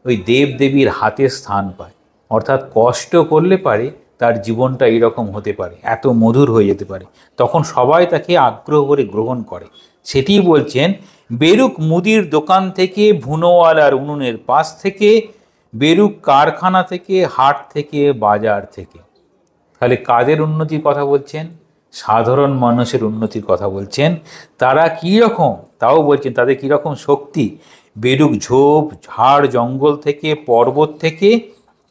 ওই দেবদেবীর হাতে স্থান পায়। অর্থাৎ কষ্ট করলে পারে তার জীবনটা এরকম হতে পারে, এত মধুর হয়ে যেতে পারে, তখন সবাই তাকে আগ্রহ করে গ্রহণ করে। সেটি বলছেন, বেরুক মুদির দোকান থেকে, ভুনোওয়ালার উনুনের পাশ থেকে, বেরুক কারখানা থেকে, হাট থেকে, বাজার থেকে। তাহলে কাদের উন্নতির কথা বলছেন? সাধারণ মানুষের উন্নতির কথা বলছেন। তারা কী রকম, তাও বলছেন তাদের কীরকম শক্তি। বেরুক ঝোপ ঝাড় জঙ্গল থেকে, পর্বত থেকে,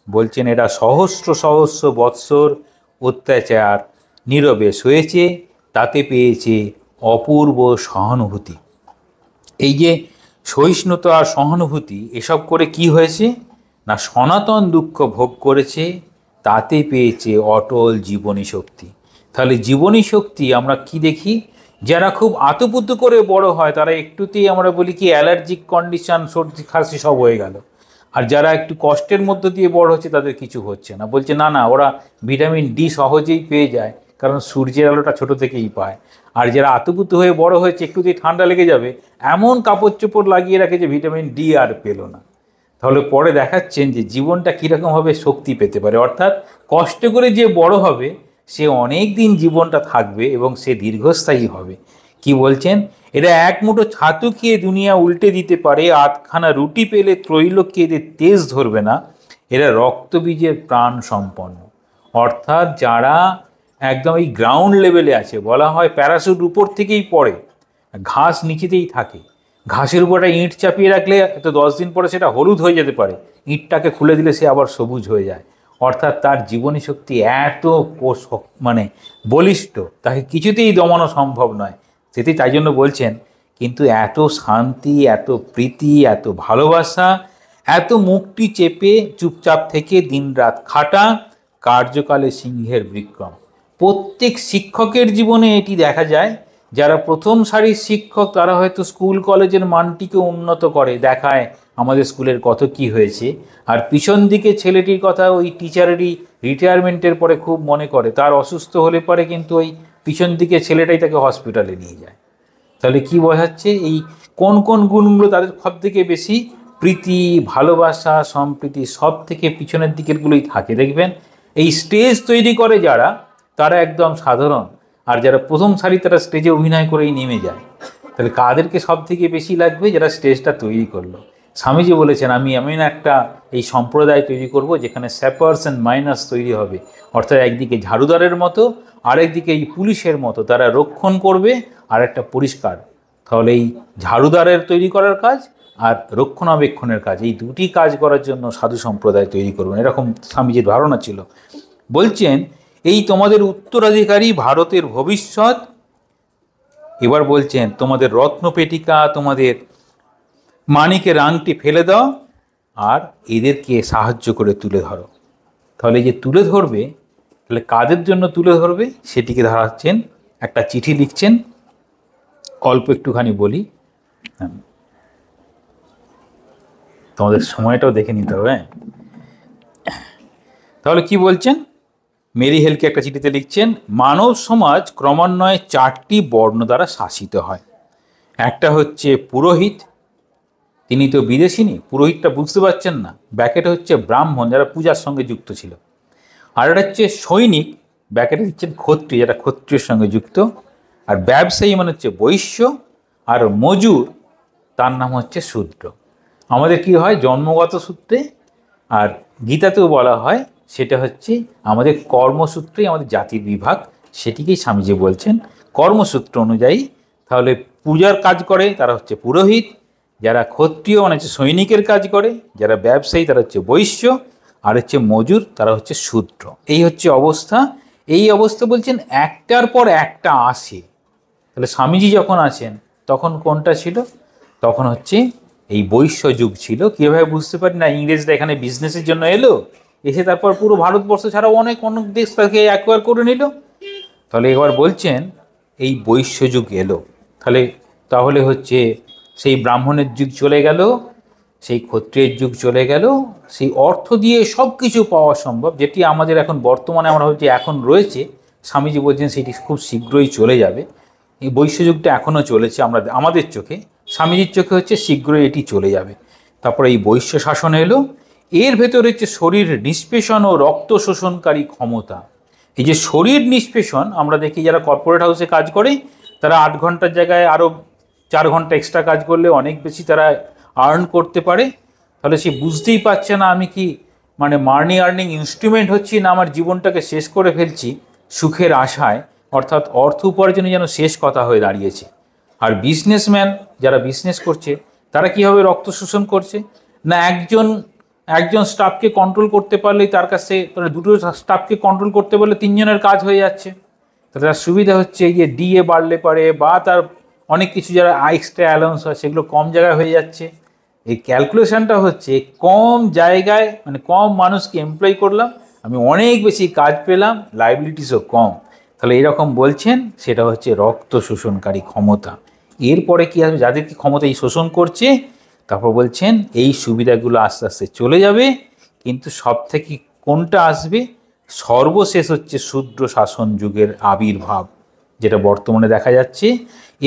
বলছেন এরা সহস্র সহস্র বৎসর অত্যাচার নীরবে সয়েছে, তাতে পেয়েছে অপূর্ব সহানুভূতি। এই যে সহিষ্ণুতা আর সহানুভূতি, এসব করে কি হয়েছে না, সনাতন দুঃখ ভোগ করেছে, তাতে পেয়েছে অটল জীবনী শক্তি। তাহলে জীবনী শক্তি আমরা কি দেখি? যারা খুব আতুপুতু করে বড় হয়, তারা একটুতেই আমরা বলি কি অ্যালার্জিক কন্ডিশন, সর্দি খাসি সব হয়ে গেল। আর যারা একটু কষ্টের মধ্য দিয়ে বড় হচ্ছে তাদের কিছু হচ্ছে না, বলছে না না ওরা ভিটামিন ডি সহজেই পেয়ে যায়, কারণ সূর্যের আলোটা ছোট থেকেই পায়। আর যারা আতুপুতু হয়ে বড় হয়েছে, একটুতেই ঠান্ডা লেগে যাবে, এমন কাপড় চোপড় লাগিয়ে রাখে যে ভিটামিন ডি আর পেল না। তাহলে পরে দেখাচ্ছেন যে জীবনটা কীরকমভাবে শক্তি পেতে পারে। অর্থাৎ কষ্ট করে যে বড় হবে সে অনেক দিন জীবনটা থাকবে এবং সে দীর্ঘস্থায়ী হবে। কি বলছেন? এরা এক মুঠো ছাতু খেয়ে দুনিয়া উল্টে দিতে পারে, আধখানা রুটি পেলে ত্রৈলোক্যে এদের তেজ ধরবে না। এরা রক্তবীজের প্রাণ সম্পন্ন। অর্থাৎ যারা একদম এই গ্রাউন্ড লেভেলে আছে, বলা হয় প্যারাশুট উপর থেকেই পড়ে, ঘাস নিচেতেই থাকে, ঘাসের উপর একটা ইঁট চাপিয়ে রাখলে তো 10 দিন পরে সেটা হলুদ হয়ে যেতে পারে, ইঁটটাকে খুলে দিলে সে আবার সবুজ হয়ে যায়। অর্থাৎ তার জীবনী শক্তি এত মানে বলিষ্ঠ, তাকে কিছুতেই দমানো সম্ভব নয়। সেটি তাই জন্য বলছেন, কিন্তু এত শান্তি, এত প্রীতি, এত ভালোবাসা, এত মুখটি চেপে চুপচাপ থেকে দিনরাত খাটা, কার্যকালে সিংহের বিক্রম। প্রত্যেক শিক্ষকের জীবনে এটি দেখা যায়। যারা প্রথম সারির শিক্ষক তারা হয়তো স্কুল কলেজের মানটিকে উন্নত করে, দেখায় আমাদের স্কুলের কত কি হয়েছে, আর পিছন দিকে ছেলেটির কথা ওই টিচারেরই রিটায়ারমেন্টের পরে খুব মনে করে, তার অসুস্থ হলে পরে কিন্তু ওই পিছন দিকে ছেলেটাই তাকে হসপিটালে নিয়ে যায়। তাহলে কি বোঝাচ্ছে, এই কোন কোন গুণগুলো তাদের সব থেকে বেশি? প্রীতি, ভালোবাসা, সম্প্রীতি, সব থেকে পিছনের দিকেরগুলোই থাকে। দেখবেন এই স্টেজ তৈরি করে যারা, তারা একদম সাধারণ, আর যারা প্রথম সারি তারা স্টেজে অভিনয় করেই নেমে যায়। তাহলে কাদেরকে সব থেকে বেশি লাগবে? যারা স্টেজটা তৈরি করলো। স্বামীজি বলেছেন, আমি এমন একটা এই সম্প্রদায় তৈরি করব যেখানে স্যাপার্স অ্যান্ড মাইনার্স তৈরি হবে। অর্থাৎ একদিকে ঝাড়ুদারের মতো, আরেকদিকে এই পুলিশের মতো, তারা রক্ষণ করবে আর একটা পরিষ্কার। তাহলে এই ঝাড়ুদারের তৈরি করার কাজ আর রক্ষণাবেক্ষণের কাজ, এই দুটি কাজ করার জন্য সাধু সম্প্রদায় তৈরি করবেন, এরকম স্বামীজির ধারণা ছিল। বলছেন, এই তোমাদের উত্তরাধিকারী ভারতের ভবিষ্যৎ। এবার বলছেন, তোমাদের রত্নপেটিকা, তোমাদের মানিকের আংটি ফেলে দাও আর এদেরকে সাহায্য করে তুলে ধরো। তাহলে যে তুলে ধরবে, তাহলে কাদের জন্য তুলে ধরবে সেটিকে ধারাচ্ছেন। একটা চিঠি লিখছেন, অল্প একটুখানি বলি, তোমাদের সময়টাও দেখে নিতে হবে। তাহলে কি বলছেন, মেরি হেলকে একটা চিঠিতে লিখছেন, মানব সমাজ ক্রমান্বয়ে 4টি বর্ণ দ্বারা শাসিত হয়। একটা হচ্ছে পুরোহিত, তিনি তো বিদেশিনী, পুরোহিতটা বুঝতে পারছেন না, ব্যাকেটে হচ্ছে ব্রাহ্মণ যারা পূজার সঙ্গে যুক্ত ছিল। আর এটা হচ্ছে সৈনিক, ব্যাকেটে দিচ্ছেন ক্ষত্রিয় যারা ক্ষত্রিয়ের সঙ্গে যুক্ত। আর ব্যবসায়ী মানে হচ্ছে বৈশ্য, আর মজুর তার নাম হচ্ছে শূদ্র। আমাদের কি হয় জন্মগত সূত্রে, আর গীতাতেও বলা হয়, সেটা হচ্ছে আমাদের কর্মসূত্রেই আমাদের জাতির বিভাগ, সেটিকেই স্বামীজি বলছেন কর্মসূত্র অনুযায়ী। তাহলে পূজার কাজ করে তারা হচ্ছে পুরোহিত, যারা ক্ষত্রিয় মানে হচ্ছে সৈনিকের কাজ করে, যারা ব্যবসায়ী তারা হচ্ছে বৈশ্য, আর হচ্ছে মজুর তারা হচ্ছে শূদ্র। এই হচ্ছে অবস্থা। এই অবস্থা বলছেন একটার পর একটা আসে। তাহলে স্বামীজি যখন আছেন তখন কোনটা ছিল? তখন হচ্ছে এই বৈশ্য যুগ ছিল। কীভাবে বুঝতে পারি না, ইংরেজরা এখানে বিজনেসের জন্য এলো, এসে তারপর পুরো ভারতবর্ষ ছাড়াও অনেক অনেক দেশ তাকে অ্যাকোয়ার করে নিল। তাহলে এবার বলছেন এই বৈশ্য যুগ এলো। তাহলে হচ্ছে সেই ব্রাহ্মণের যুগ চলে গেল, সেই ক্ষত্রিয়ের যুগ চলে গেল, সেই অর্থ দিয়ে সব কিছু পাওয়া সম্ভব, যেটি আমাদের এখন বর্তমানে আমরা হচ্ছে এখন রয়েছে। স্বামীজি বলছেন সেটি খুব শীঘ্রই চলে যাবে। এই বৈশ্য যুগটা এখনও চলেছে, আমাদের চোখে, স্বামীজির চোখে হচ্ছে শীঘ্রই এটি চলে যাবে। তারপরে এই বৈশ্য শাসন এলো, এর ভেতরে হচ্ছে শরীর নিষ্পেষণ ও রক্ত শোষণকারী ক্ষমতা। এই যে শরীর নিষ্পেষণ, আমরা দেখি যারা কর্পোরেট হাউসে কাজ করে তারা 8 ঘন্টার জায়গায় আরও 4 ঘন্টা এক্সট্রা কাজ করলে অনেক বেশি তারা আর্ন করতে পারে। তাহলে সে বুঝতেই পারছে না আমি কি মানে মানি আর্নিং ইনস্ট্রুমেন্ট হচ্ছি, না আমার জীবনটাকে শেষ করে ফেলছি সুখের আশায়, অর্থাৎ অর্থ উপার্জনে যেন শেষ কথা হয়ে দাঁড়িয়েছে। আর বিজনেসম্যান যারা বিজনেস করছে তারা কীভাবে রক্ত শোষণ করছে না, একজন স্টাফকে কন্ট্রোল করতে পারলেই তার কাছে, তাহলে 2টো স্টাফকে কন্ট্রোল করতে পারলে 3 জনের কাজ হয়ে যাচ্ছে। তাহলে তার সুবিধা হচ্ছে এই যে ডিএ বাড়লে পারে বা তার অনেক কিছু যারা এক্সট্রা অ্যালাউন্স হয় সেগুলো কম জায়গায় হয়ে যাচ্ছে। এই ক্যালকুলেশনটা হচ্ছে কম জায়গায় মানে কম মানুষকে এমপ্লয় করলাম, আমি অনেক বেশি কাজ পেলাম, লাইবিলিটিসও কম। তাহলে এরকম বলছেন সেটা হচ্ছে রক্ত শোষণকারী ক্ষমতা। এরপরে কী আসবে, যাদেরকে ক্ষমতা এই শোষণ করছে, তারপর বলছেন এই সুবিধাগুলো আস্তে আস্তে চলে যাবে, কিন্তু সব থেকে কোনটা আসবে, সর্বশেষ হচ্ছে শূদ্র শাসন যুগের আবির্ভাব, যেটা বর্তমানে দেখা যাচ্ছে।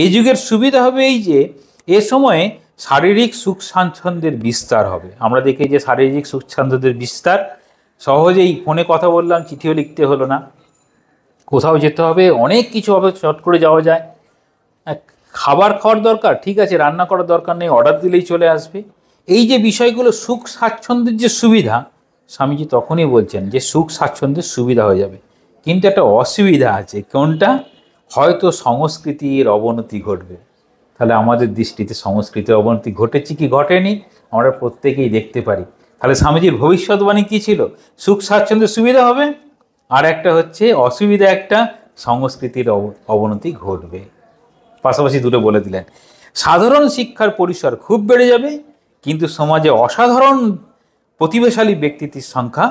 এই যুগের সুবিধা হবে এই যে এ সময়ে শারীরিক সুখ স্বাচ্ছন্দ্যের বিস্তার হবে। আমরা দেখি যে শারীরিক সুখ স্বাচ্ছন্দ্যের বিস্তার, সহজেই ফোনে কথা বললাম, চিঠিও লিখতে হলো না, কোথাও যেতে হবে, অনেক কিছু হবে, চট করে যাওয়া যায়। খাবার খাওয়ার দরকার, ঠিক আছে, রান্না করার দরকার নেই, অর্ডার দিলেই চলে আসবে। এই যে বিষয়গুলো সুখ স্বাচ্ছন্দ্যের যে সুবিধা, স্বামীজি তখনই বলছেন যে সুখ স্বাচ্ছন্দ্যের সুবিধা হয়ে যাবে, কিন্তু একটা অসুবিধা আছে। কোনটা? হয়তো সংস্কৃতির অবনতি ঘটবে। তাহলে আমাদের দৃষ্টিতে সংস্কৃতির অবনতি ঘটেছে কি ঘটেনি আমরা প্রত্যেকেই দেখতে পারি। তাহলে স্বামীজির ভবিষ্যৎবাণী কী ছিল? সুখ স্বাচ্ছন্দ্যের সুবিধা হবে, আর একটা হচ্ছে অসুবিধা, একটা সংস্কৃতির অবনতি ঘটবে। পাশাপাশি দুটো বলে দিলেন। সাধারণ শিক্ষার পরিসর খুব বেড়ে যাবে, কিন্তু সমাজে অসাধারণ প্রতিভাশালী ব্যক্তিত্বের সংখ্যা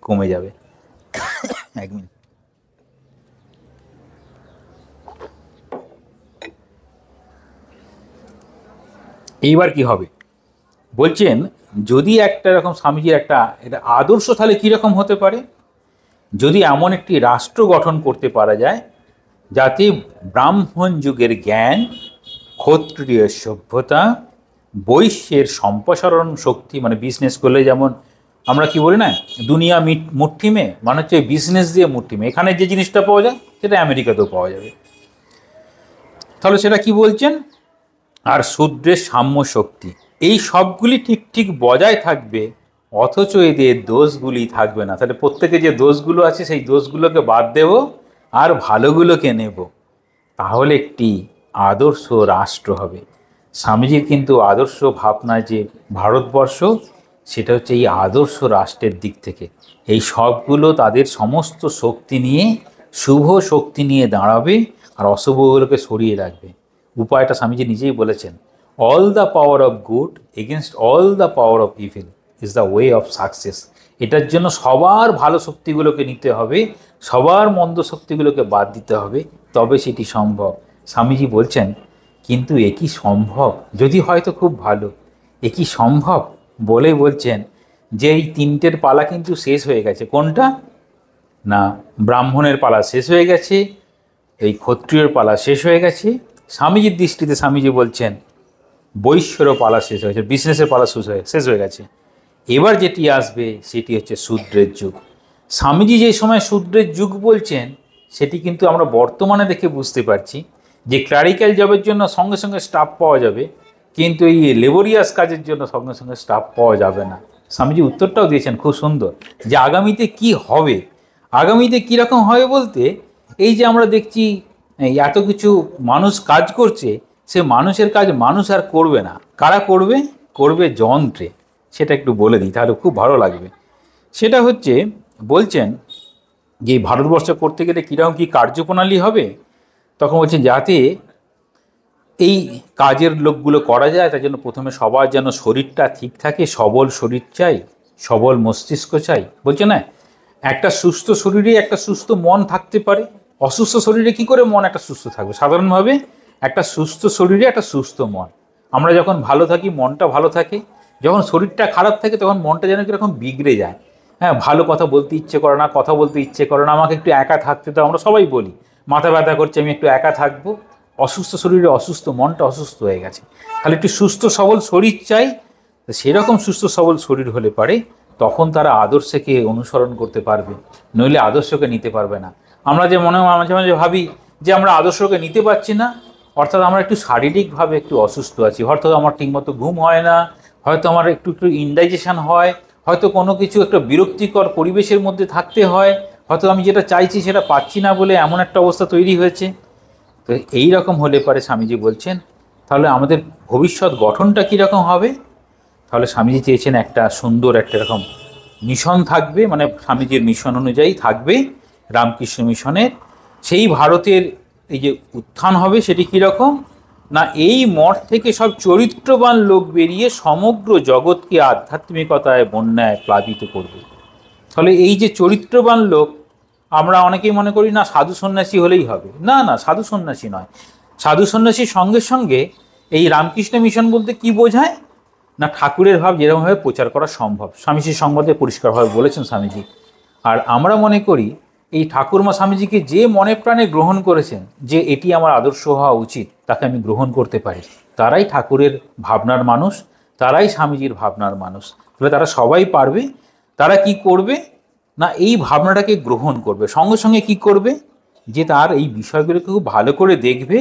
কমে যাবে। এক মিনিট। এইবার কি হবে বলছেন, যদি একটা এরকম স্বামীজির একটা এটা আদর্শ, তাহলে কীরকম হতে পারে? যদি এমন একটি রাষ্ট্র গঠন করতে পারা যায় যাতে ব্রাহ্মণ যুগের জ্ঞান, ক্ষত্রিয় সভ্যতা, বৈশ্যের সম্প্রসারণ শক্তি, মানে বিজনেস করলে যেমন আমরা কি বলি না, দুনিয়া মুঠি মে, মানে হচ্ছে বিজনেস দিয়ে মুঠি মে, এখানে যে জিনিসটা পাওয়া যায় সেটা আমেরিকাতেও পাওয়া যাবে। তাহলে সেটা কি বলছেন? আর শূদ্রের সাম্য শক্তি, এই সবগুলি ঠিক ঠিক বজায় থাকবে, অথচ এদের দোষগুলি থাকবে না। তাহলে প্রত্যেকে যে দোষগুলো আছে সেই দোষগুলোকে বাদ দেব আর ভালোগুলোকে নেব, তাহলে একটি আদর্শ রাষ্ট্র হবে। স্বামীজির কিন্তু আদর্শ ভাবনা যে ভারতবর্ষ, সেটা হচ্ছে এই আদর্শ রাষ্ট্রের দিক থেকে এই সবগুলো তাদের সমস্ত শক্তি নিয়ে, শুভ শক্তি নিয়ে দাঁড়াবে আর অশুভগুলোকে সরিয়ে রাখবে। উপায়টা স্বামীজি নিজেই বলেছেন, all the power of good against all the power of evil is the way of success. এটার জন্য সবার ভালো শক্তিগুলোকে নিতে হবে, সবার মন্দ শক্তিগুলোকে বাদ দিতে হবে, তবে সেটি সম্ভব। স্বামীজি বলছেন, কিন্তু এ কি সম্ভব? যদি হয়তো খুব ভালো, এ কি সম্ভব বলে বলছেন যে এই তিনটের পালা কিন্তু শেষ হয়ে গেছে। কোনটা? না, ব্রাহ্মণের পালা শেষ হয়ে গেছে, এই ক্ষত্রিয়ের পালা শেষ হয়ে গেছে। স্বামীজির দৃষ্টিতে স্বামীজি বলছেন বৈশ্যেরও পালা শেষ হয়েছে, বিজনেসের পালা শেষ হয়ে গেছে। এবার যেটি আসবে সেটি হচ্ছে শূদ্রের যুগ। স্বামীজি যে সময় শূদ্রের যুগ বলছেন, সেটি কিন্তু আমরা বর্তমানে দেখে বুঝতে পারছি যে ক্লারিক্যাল জবের জন্য সঙ্গে সঙ্গে স্টাফ পাওয়া যাবে, কিন্তু এই লেবোরিয়াস কাজের জন্য সঙ্গে সঙ্গে স্টাফ পাওয়া যাবে না। স্বামীজি উত্তরটাও দিয়েছেন খুব সুন্দর, যে আগামীতে কি হবে, আগামীতে কীরকম হবে বলতে, এই যে আমরা দেখছি এত কিছু মানুষ কাজ করছে, সে মানুষের কাজ মানুষ আর করবে না। কারা করবে? করবে যন্ত্রে। সেটা একটু বলে দিই, তাহলে খুব ভালো লাগবে। সেটা হচ্ছে বলছেন যে ভারতবর্ষ করতে গেলে কীরকম কী কার্যপ্রণালী হবে, তখন বলছেন যাতে এই কাজের লোকগুলো করা যায়, তার জন্য প্রথমে সবার যেন শরীরটা ঠিক থাকে, সবল শরীর চাই, সবল মস্তিষ্ক চাই। বলছে না, একটা সুস্থ শরীরে একটা সুস্থ মন থাকতে পারে, অসুস্থ শরীরে কি করে মন একটা সুস্থ থাকবে? সাধারণভাবে একটা সুস্থ শরীরে একটা সুস্থ মন। আমরা যখন ভালো থাকি মনটা ভালো থাকে, যখন শরীরটা খারাপ থাকে তখন মনটা যেন কীরকম বিগড়ে যায়। হ্যাঁ, ভালো কথা বলতে ইচ্ছে করে না, কথা বলতে ইচ্ছে করে না, আমাকে একটু একা থাকতে, তো আমরা সবাই বলি মাথা ব্যথা করছে, আমি একটু একা থাকবো। অসুস্থ শরীরে অসুস্থ মনটা অসুস্থ হয়ে গেছে, তাহলে একটু সুস্থ সবল শরীর চাই। সেরকম সুস্থ সবল শরীর হলে পারে তখন তারা আদর্শকে অনুসরণ করতে পারবে, নইলে আদর্শকে নিতে পারবে না। আমরা যে মাঝে মাঝে ভাবি যে আমরা আদর্শকে নিতে পারছি না, অর্থাৎ আমরা একটু শারীরিকভাবে একটু অসুস্থ আছি, হয়তো আমার ঠিকমতো ঘুম হয় না, হয়তো আমার একটু একটু ইনডাইজেশন হয়, হয়তো কোনো কিছু একটা বিরক্তিকর পরিবেশের মধ্যে থাকতে হয়, হয়তো আমি যেটা চাইছি সেটা পাচ্ছি না বলে এমন একটা অবস্থা তৈরি হয়েছে। তো এই রকম হলে পারে স্বামীজি বলছেন তাহলে আমাদের ভবিষ্যৎ গঠনটা কীরকম হবে? তাহলে স্বামীজি চেয়েছেন একটা সুন্দর একটা এরকম মিশন থাকবে, মানে স্বামীজির মিশন অনুযায়ী থাকবে রামকৃষ্ণ মিশনের। সেই ভারতের এই যে উত্থান হবে সেটি কীরকম না, এই মঠ থেকে সব চরিত্রবান লোক বেরিয়ে সমগ্র জগৎকে আধ্যাত্মিকতায় বন্যায় প্লাবিত করবে। তাহলে এই যে চরিত্রবান লোক, আমরা অনেকেই মনে করি না সাধু সন্ন্যাসী হলেই হবে, না না, সাধু সন্ন্যাসী নয়। সাধু সন্ন্যাসীর সঙ্গে সঙ্গে এই রামকৃষ্ণ মিশন বলতে কি বোঝায় না, ঠাকুরের ভাব যেরকমভাবে প্রচার করা সম্ভব, স্বামীজির সংবাদে পরিষ্কারভাবে বলেছেন স্বামীজি। আর আমরা মনে করি এই ঠাকুরমা স্বামীজিকে যে মনে প্রাণে গ্রহণ করেছেন যে এটি আমার আদর্শ হওয়া উচিত, তাকে আমি গ্রহণ করতে পারি, তারাই ঠাকুরের ভাবনার মানুষ, তারাই স্বামীজির ভাবনার মানুষ। তাহলে তারা সবাই পারবে। তারা কি করবে না, এই ভাবনাটাকে গ্রহণ করবে, সঙ্গে সঙ্গে কি করবে যে তার এই বিষয়গুলোকে খুব ভালো করে দেখবে,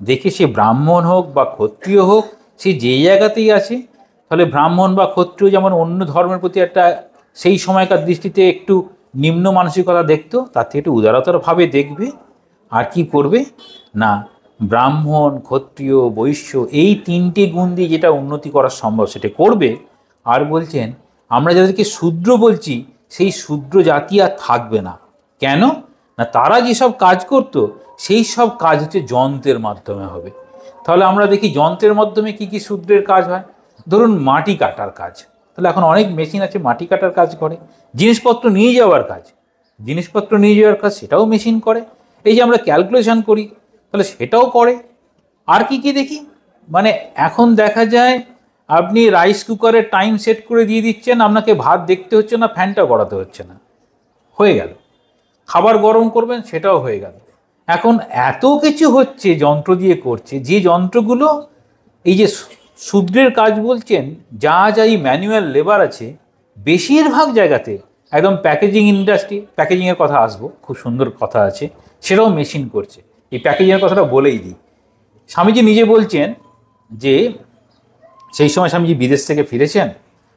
দেখে সে ব্রাহ্মণ হোক বা ক্ষত্রিয় হোক, সে যে জায়গাতেই আছে। তাহলে ব্রাহ্মণ বা ক্ষত্রিয় যেমন অন্য ধর্মের প্রতি একটা সেই সময়কার দৃষ্টিতে একটু নিম্ন মানসিকতা দেখতো, তার থেকে একটু উদারতরভাবে দেখবে। আর কি করবে না, ব্রাহ্মণ ক্ষত্রিয় বৈশ্য এই তিনটে গুণ দিয়ে যেটা উন্নতি করা সম্ভব সেটা করবে। আর বলছেন আমরা যাদেরকে শূদ্র বলছি সেই শূদ্র জাতি আর থাকবে না। কেন না, তারা যেসব কাজ করত সেই সব কাজ হচ্ছে যন্ত্রের মাধ্যমে হবে। তাহলে আমরা দেখি যন্ত্রের মাধ্যমে কি কি শূদ্রের কাজ হয়। ধরুন মাটি কাটার কাজ, তাহলে এখন অনেক মেশিন আছে মাটি কাটার কাজ করে। জিনিসপত্র নিয়ে যাওয়ার কাজ, সেটাও মেশিন করে। এই যে আমরা ক্যালকুলেশন করি, তাহলে সেটাও করে। আর কি কি দেখি, মানে এখন দেখা যায় আপনি রাইস কুকারের টাইম সেট করে দিয়ে দিচ্ছেন, আপনাকে ভাত দেখতে হচ্ছে না, ফ্যানটা গড়াতে হচ্ছে না, হয়ে গেল। খাবার গরম করবেন, সেটাও হয়ে গেল। এখন এত কিছু হচ্ছে যন্ত্র দিয়ে করছে, যে যন্ত্রগুলো এই যে শূদ্রের কাজ বলছেন, যা যা এই ম্যানুয়াল লেবার আছে বেশিরভাগ জায়গাতে একদম প্যাকেজিং ইন্ডাস্ট্রি, প্যাকেজিংয়ের কথা আসবো, খুব সুন্দর কথা আছে, সেটাও মেশিন করছে। এই প্যাকেজিংয়ের কথাটা বলেই দিই। স্বামীজি নিজে বলছেন যে সেই সময় স্বামীজি বিদেশ থেকে ফিরেছেন,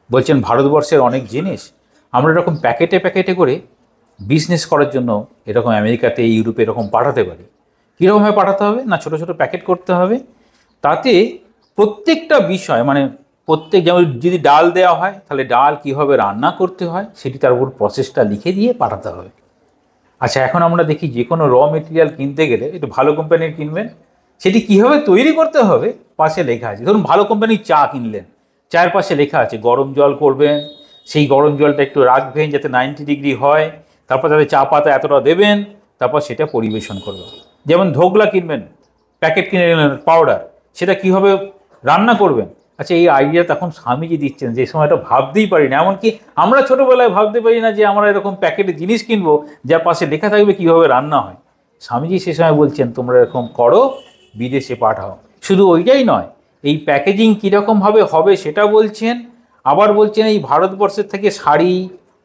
বলছেন ভারতবর্ষের অনেক জিনিস আমরা এরকম প্যাকেটে প্যাকেটে করে বিজনেস করার জন্য এরকম আমেরিকাতে, ইউরোপে এরকম পাঠাতে পারি। কীরকমভাবে পাঠাতে হবে না, ছোটো ছোটো প্যাকেট করতে হবে, তাতে প্রত্যেকটা বিষয় মানে প্রত্যেক, যেমন যদি ডাল দেওয়া হয় তাহলে ডাল কীভাবে রান্না করতে হয় সেটি তার উপর প্রসেসটা লিখে দিয়ে পাঠাতে হবে। আচ্ছা, এখন আমরা দেখি যে কোনো র মেটেরিয়াল কিনতে গেলে একটু ভালো কোম্পানির কিনবেন, সেটি কীভাবে তৈরি করতে হবে পাশে লেখা আছে। ধরুন ভালো কোম্পানির চা কিনলেন, চায়ের পাশে লেখা আছে গরম জল করবেন, সেই গরম জলটা একটু রাখবেন যাতে 90 ডিগ্রি হয়, তারপর তাদের চা পাতা এতটা দেবেন, তারপর সেটা পরিবেশন করবেন। যেমন ধোকলা কিনবেন, প্যাকেট কিনে নিলেন পাউডার, সেটা কীভাবে রান্না করবেন। আচ্ছা, এই আইডিয়া তখন স্বামীজি দিচ্ছেন, যে সময়টা ভাবতেই পারি না, এমনকি আমরা ছোটোবেলায় ভাবতে পারি না যে আমরা এরকম প্যাকেটে জিনিস কিনবো যার পাশে লেখা থাকবে কীভাবে রান্না হয়। স্বামীজি সে সময় বলছেন তোমরা এরকম করো, বিদেশে পাঠাও। শুধু ওইটাই নয়, এই প্যাকেজিং কীরকমভাবে হবে সেটা বলছেন। আবার বলছেন এই ভারতবর্ষের থেকে শাড়ি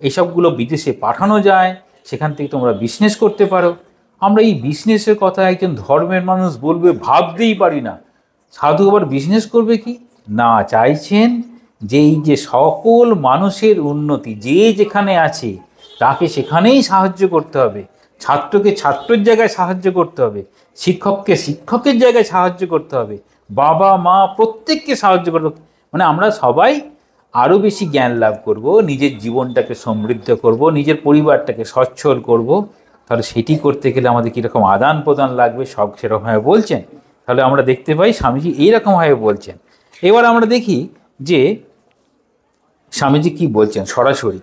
এইসবগুলো বিদেশে পাঠানো যায়, সেখান থেকে তোমরা বিজনেস করতে পারো। আমরা এই বিজনেসের কথা একজন ধর্মের মানুষ বলবে ভাবতেই পারি না। সাধু আবার বিজনেস করবে কি না, চাইছেন যে এই যে সকল মানুষের উন্নতি, যে যেখানে আছে তাকে সেখানেই সাহায্য করতে হবে, ছাত্রকে ছাত্রের জায়গায় সাহায্য করতে হবে, শিক্ষককে শিক্ষকের জায়গায় সাহায্য করতে হবে, বাবা মা প্রত্যেককে সাহায্য করতে হবে। মানে আমরা সবাই আরও বেশি জ্ঞান লাভ করব, নিজের জীবনটাকে সমৃদ্ধ করব, নিজের পরিবারটাকে সচ্ছল করব। তাহলে সেটি করতে গেলে আমাদের কীরকম আদান প্রদান লাগবে সব সেরকমভাবে বলছেন। তাহলে আমরা দেখতে পাই স্বামীজি এইরকমভাবে বলছেন। এবার আমরা দেখি যে স্বামীজি কি বলছেন সরাসরি।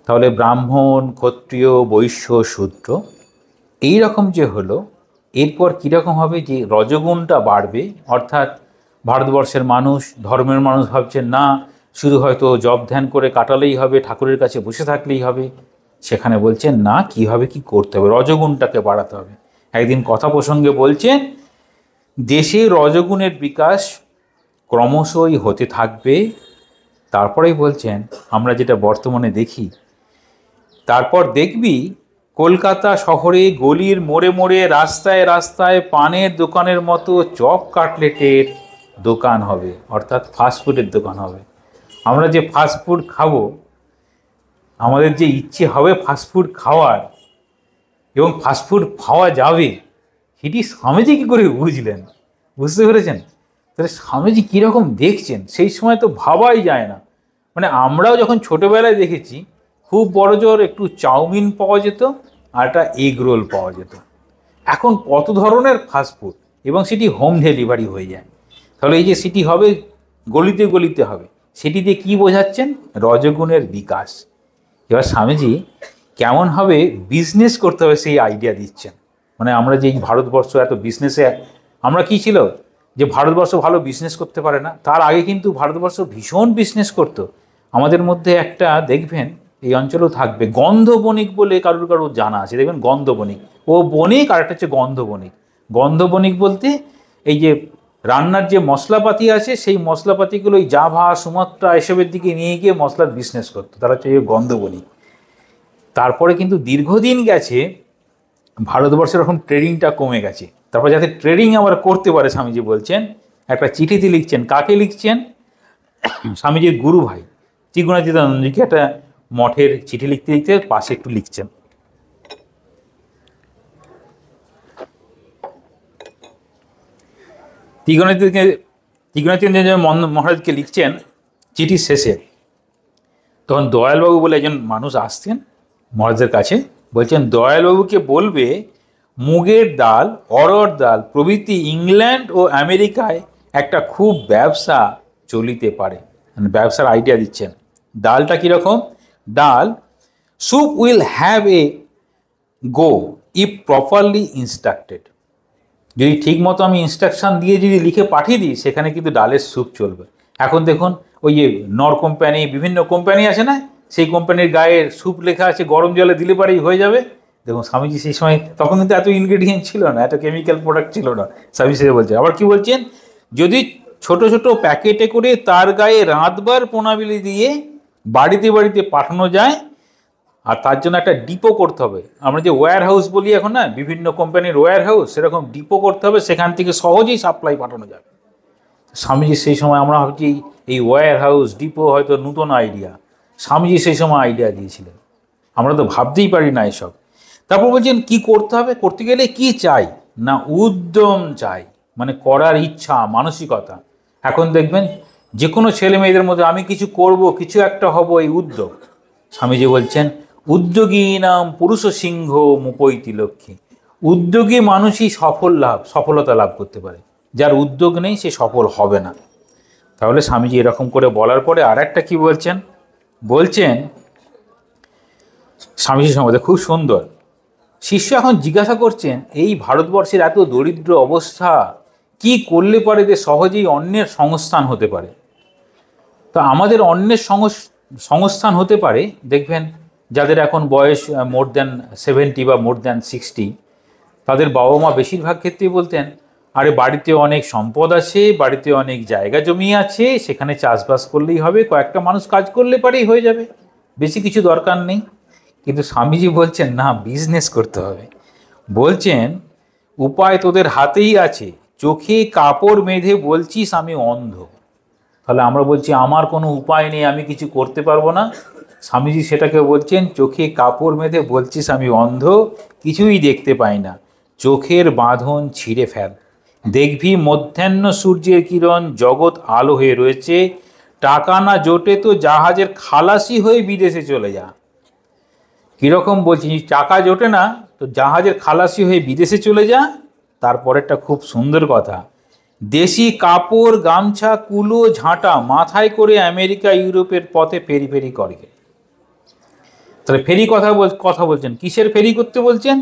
তাহলে ব্রাহ্মণ, ক্ষত্রিয়, বৈশ্য, শূদ্র এই রকম যে হলো, এরপর কীরকম হবে যে রজগুণটা বাড়বে। অর্থাৎ ভারতবর্ষের মানুষ, ধর্মের মানুষ ভাবছেন না শুধু হয়তো জপ ধ্যান করে কাটালেই হবে, ঠাকুরের কাছে বসে থাকলেই হবে। সেখানে বলছেন না, কীভাবে কি করতে হবে, রজগুণটাকে বাড়াতে হবে। একদিন কথা প্রসঙ্গে বলছেন দেশে রজগুণের বিকাশ ক্রমশই হতে থাকবে। তারপরেই বলছেন আমরা যেটা বর্তমানে দেখি, তারপর দেখবি কলকাতা শহরে গলির মোড়ে মোড়ে, রাস্তায় রাস্তায় পানের দোকানের মতো চপ কাটলেটের দোকান হবে, অর্থাৎ ফাস্টফুডের দোকান হবে। আমরা যে ফাস্টফুড খাবো, আমাদের যে ইচ্ছে হবে ফাস্টফুড খাওয়ার এবং ফাস্টফুড খাওয়া যাবে, সেটি স্বামীজি কী করে বুঝলেন, বুঝতে পেরেছেন? তাহলে স্বামীজি কীরকম দেখছেন সেই সময় তো ভাবাই যায় না। মানে আমরাও যখন ছোটোবেলায় দেখেছি খুব বড় জোর একটু চাউমিন পাওয়া যেত আর একটা এগ রোল পাওয়া যেত। এখন কত ধরনের ফাস্টফুড, এবং সেটি হোম ডেলিভারি হয়ে যায়। তাহলে এই যে সেটি হবে গলিতে গলিতে হবে, সেটি দিয়ে কী বোঝাচ্ছেন, রজগুণের বিকাশ। এবার স্বামীজি কেমনভাবে বিজনেস করতে হবে সেই আইডিয়া দিচ্ছেন। মানে আমরা যে এই ভারতবর্ষ এত বিজনেসে, আমরা কি ছিল যে ভারতবর্ষ ভালো বিজনেস করতে পারে না, তার আগে কিন্তু ভারতবর্ষ ভীষণ বিজনেস করতো। আমাদের মধ্যে একটা দেখবেন এই অঞ্চলেও থাকবে গন্ধ বণিক বলে কারুর কারুর জানা আছে, দেখবেন গন্ধ বণিক, ও বণিক আর একটা হচ্ছে গন্ধ বণিক। গন্ধ বণিক বলতে এই যে রান্নার যে মশলাপাতি আছে সেই মশলাপাতিগুলো ওই জাভা, সুমাত্রা এসবের দিকে নিয়ে গিয়ে মশলার বিজনেস করতো, তারা হচ্ছে এই গন্ধ বণিক। তারপরে কিন্তু দীর্ঘদিন গেছে ভারতবর্ষের এখন ট্রেডিংটা কমে গেছে। তারপর যাতে ট্রেডিং আবার করতে পারে, স্বামীজি বলছেন একটা চিঠিতে লিখছেন। কাকে লিখছেন? স্বামীজির গুরু ভাই ত্রিগুণাতীতানন্দজিকে একটা মঠের চিঠি লিখতে লিখতে পাশে একটু লিখছেন। ত্রিগুণাতীতানন্দ মহারাজকে লিখছেন চিঠির শেষে তখন দয়ালবাবু বলে একজন মানুষ আসছেন মহারাজের কাছে, বলছেন দয়ালবাবুকে বলবে মুগের ডাল, অরহর ডাল প্রভৃতি ইংল্যান্ড ও আমেরিকায় একটা খুব ব্যবসা চলিতে পারে, মানে ব্যবসার আইডিয়া দিচ্ছেন। ডালটা কীরকম? ডাল, soup will have a go if properly instructed. যদি ঠিক মতো আমি ইনস্ট্রাকশান দিয়ে যদি লিখে পাঠিয়ে দিই, সেখানে কিন্তু ডালের স্যুপ চলবে। এখন দেখুন ওই যে নর কোম্পানি, বিভিন্ন কোম্পানি আছে না, সেই কোম্পানির গায়ে স্যুপ লেখা আছে, গরম জলে দিলে পারেই হয়ে যাবে। দেখুন স্বামীজি সেই সময়, তখন কিন্তু এত ইনগ্রেডিয়েন্ট ছিল না, এত কেমিক্যাল প্রোডাক্ট ছিল না। স্বামীজি বলছে, আবার কি বলছেন, যদি ছোট ছোট প্যাকেটে করে তার গায়ে রাঁধবার প্রণালী দিয়ে বাড়িতে বাড়িতে পাঠানো যায়, আর তার জন্য একটা ডিপো করতে হবে। আমরা যে ওয়্যার হাউস বলি এখন না, বিভিন্ন কোম্পানির ওয়্যার হাউস, সেরকম ডিপো করতে হবে, সেখান থেকে সহজেই সাপ্লাই পাঠানো যাবে। স্বামীজি সেই সময়, আমরা ভাবছি এই ওয়্যার হাউস ডিপো হয়তো নূতন আইডিয়া, স্বামীজি সেই সময় আইডিয়া দিয়েছিলেন, আমরা তো ভাবতেই পারি না এসব। তারপর বলছেন কি করতে হবে, করতে গেলে কি চাই না, উদ্যম চাই, মানে করার ইচ্ছা, মানসিকতা। এখন দেখবেন যে কোনো ছেলে মেয়েদের মধ্যে আমি কিছু করব, কিছু একটা হব, এই উদ্যোগ। স্বামীজি বলছেন উদ্যোগী নাম পুরুষ সিংহ মুপৈতি লক্ষ্মী। উদ্যোগী মানুষই সফলতা লাভ করতে পারে, যার উদ্যোগ নেই সে সফল হবে না। তাহলে স্বামীজি এরকম করে বলার পরে আর একটা কী বলছেন, বলছেন স্বামীজির সম্বন্ধে খুব সুন্দর। শিষ্য এখন জিজ্ঞাসা করছেন, এই ভারতবর্ষের এত দরিদ্র অবস্থা, কি করলে পারে যে সহজেই অন্যের সংস্থান হতে পারে? তো আমাদের অন্যের সংস্থান হতে পারে, দেখবেন যাদের এখন বয়স মোর দ্যান 70 বা মোর দ্যান 60, তাদের বাবা মা বেশিরভাগ ক্ষেত্রেই বলতেন, আরে বাড়িতে অনেক সম্পদ আছে, বাড়িতে অনেক জায়গা জমি আছে, সেখানে চাষবাস করলেই হবে, কয়েকটা মানুষ কাজ করলে পারেই হয়ে যাবে, বেশি কিছু দরকার নেই। কিন্তু স্বামীজি বলছেন না, বিজনেস করতে হবে। বলছেন উপায় তোদের হাতেই আছে, চোখে কাপড় বেঁধে বলছিস আমি অন্ধ। তাহলে আমরা বলছি আমার কোনো উপায় নেই, আমি কিছু করতে পারবো না। স্বামীজি সেটাকে বলছেন চোখে কাপড় বেঁধে বলছিস আমি অন্ধ, কিছুই দেখতে পাই না, চোখের বাঁধন ছিঁড়ে ফেল, দেখবি মধ্যাহ্ন সূর্যের কিরণ, জগৎ আলো হয়ে রয়েছে, টাকা না জোটে তো জাহাজের খালাসি হয়ে বিদেশে চলে যা। কীরকম বলছি, টাকা জোটে না তো জাহাজের খালাসি হয়ে বিদেশে চলে যা। তারপরেরটা খুব সুন্দর কথা, দেশি কাপড় গামছা কুলো ঝাঁটা মাথায় করে আমেরিকা ইউরোপের পথে ফেরি ফেরি করে। তাহলে ফেরি কথা বলছেন, কিসের ফেরি করতে বলছেন?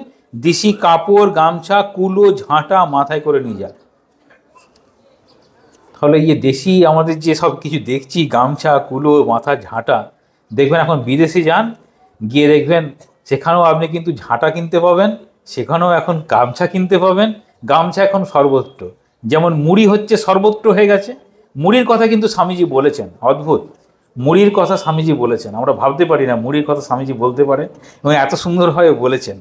দেশি কাপড় গামছা কুলো ঝাঁটা মাথায় করে নিয়ে যা। তাহলে এই দেশি আমাদের যে সব কিছু দেখছি, গামছা কুলো মাথা ঝাঁটা, দেখবেন এখন বিদেশে যান, গিয়ে দেখবেন সেখানেও আপনি কিন্তু ঝাঁটা কিনতে পাবেন, সেখানেও এখন গামছা কিনতে পাবেন। গামছা এখন সর্বত্র, যেমন মুড়ি হচ্ছে সর্বত্র হয়ে গেছে। মুড়ির কথা কিন্তু স্বামীজি বলেছেন, অদ্ভুত, মুড়ির কথা স্বামীজি বলেছেন, আমরা ভাবতে পারি না মুড়ির কথা স্বামীজি বলতে পারে, এবং এত সুন্দরভাবে বলেছেন।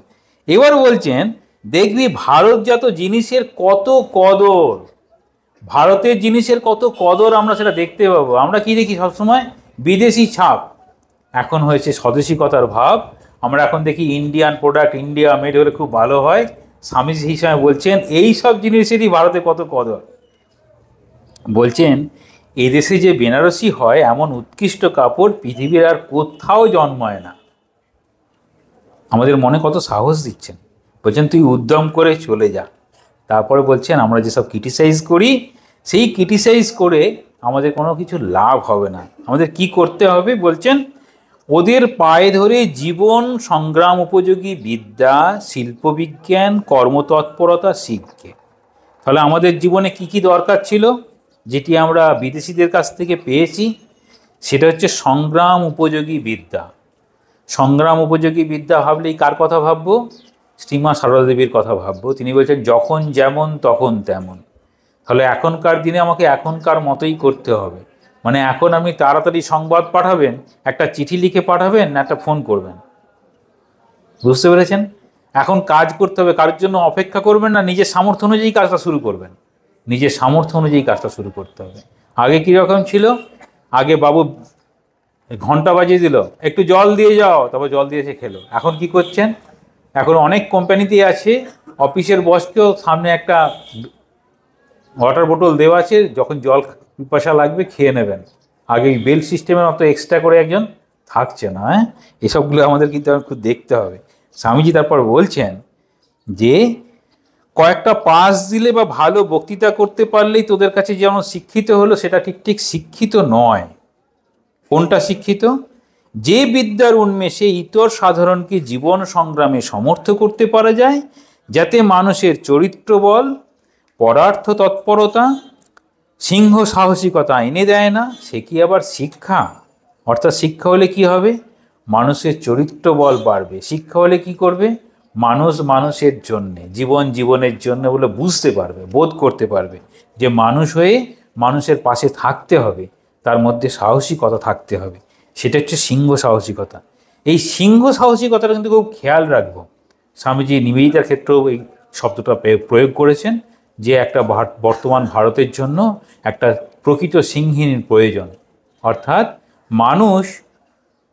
এবার বলছেন দেখবি ভারতজাত জিনিসের কত কদর, ভারতের জিনিসের কত কদর আমরা সেটা দেখতে পাবো। আমরা কি দেখি সবসময় বিদেশি ছাপ, এখন হয়েছে স্বদেশিকতার ভাব। আমরা এখন দেখি ইন্ডিয়ান প্রোডাক্ট, ইন্ডিয়া মেড হলে খুব ভালো হয়। স্বামীজি হিসাবে বলছেন এই সব জিনিসেরই ভারতে কত কদর। বলছেন এদেশে যে বেনারসি হয় এমন উৎকৃষ্ট কাপড় পৃথিবীর আর কোথাও জন্মায় না। আমাদের মনে কত সাহস দিচ্ছেন, বলছেন তুই উদ্যম করে চলে যা। তারপরে বলছেন আমরা যেসব ক্রিটিসাইজ করি, সেই ক্রিটিসাইজ করে আমাদের কোনো কিছু লাভ হবে না। আমাদের কি করতে হবে বলছেন, ওদের পায়ে ধরে জীবন সংগ্রাম উপযোগী বিদ্যা, শিল্পবিজ্ঞান, কর্মতৎপরতা শিখবে। তাহলে আমাদের জীবনে কি কি দরকার ছিল, যেটি আমরা বিদেশিদের কাছ থেকে পেয়েছি, সেটা হচ্ছে সংগ্রাম উপযোগী বিদ্যা। সংগ্রাম উপযোগী বিদ্যা ভাবলেই কার কথা ভাববো? শ্রীমা সারদা দেবীর কথা ভাববো। তিনি বলছেন যখন যেমন তখন তেমন। তাহলে এখনকার দিনে আমাকে এখনকার মতোই করতে হবে। মানে এখন আপনি তাড়াতাড়ি সংবাদ পাঠাবেন, একটা চিঠি লিখে পাঠাবেন না একটা ফোন করবেন, বুঝতে পেরেছেন? এখন কাজ করতে হবে, কারোর জন্য অপেক্ষা করবেন না, নিজের সামর্থ্য অনুযায়ী কাজটা শুরু করবেন, নিজের সামর্থ্য অনুযায়ী কাজটা শুরু করতে হবে। আগে কীরকম ছিল, আগে বাবু ঘন্টা বাজিয়ে দিল, একটু জল দিয়ে যাও, তারপর জল দিয়ে এসে খেলো। এখন কি করছেন, এখন অনেক কোম্পানিতেই আছে, অফিসের বসকেও সামনে একটা ওয়াটার বোতল দেওয়া আছে, যখন জল পিপাসা লাগবে খেয়ে নেবেন। আগে বেল সিস্টেমের মতো এক্সট্রা করে একজন থাকছে না। এসবগুলো আমাদের কিন্তু খুব দেখতে হবে। স্বামীজি তারপর বলছেন যে কয়েকটা পাস দিলে বা ভালো বক্তৃতা করতে পারলেই তোদের কাছে যেমন শিক্ষিত হলো, সেটা ঠিক ঠিক শিক্ষিত নয়। কোনটা শিক্ষিত? যে বিদ্যার উন্মেষে ইতর সাধারণকে জীবন সংগ্রামে সমর্থ করতে পারা যায়, যাতে মানুষের চরিত্রবল, পরার্থ তৎপরতা, সিংহ সাহসিকতা এনে দেয় না, সে কি আবার শিক্ষা? অর্থাৎ শিক্ষা হলে কি হবে? মানুষের চরিত্রবল বাড়বে। শিক্ষা হলে কি করবে? মানুষ মানুষের জন্যে, জীবন জীবনের জন্য বলে বুঝতে পারবে, বোধ করতে পারবে যে মানুষ হয়ে মানুষের পাশে থাকতে হবে, তার মধ্যে সাহসিকতা থাকতে হবে। সেটা হচ্ছে সিংহ সাহসিকতা। এই সিংহ সাহসিকতাটা কিন্তু খুব খেয়াল রাখবো। স্বামীজি নিবেদিতার ক্ষেত্রেও এই শব্দটা প্রয়োগ করেছেন যে একটা বর্তমান ভারতের জন্য একটা প্রকৃত সিংহিনীর প্রয়োজন। অর্থাৎ মানুষ,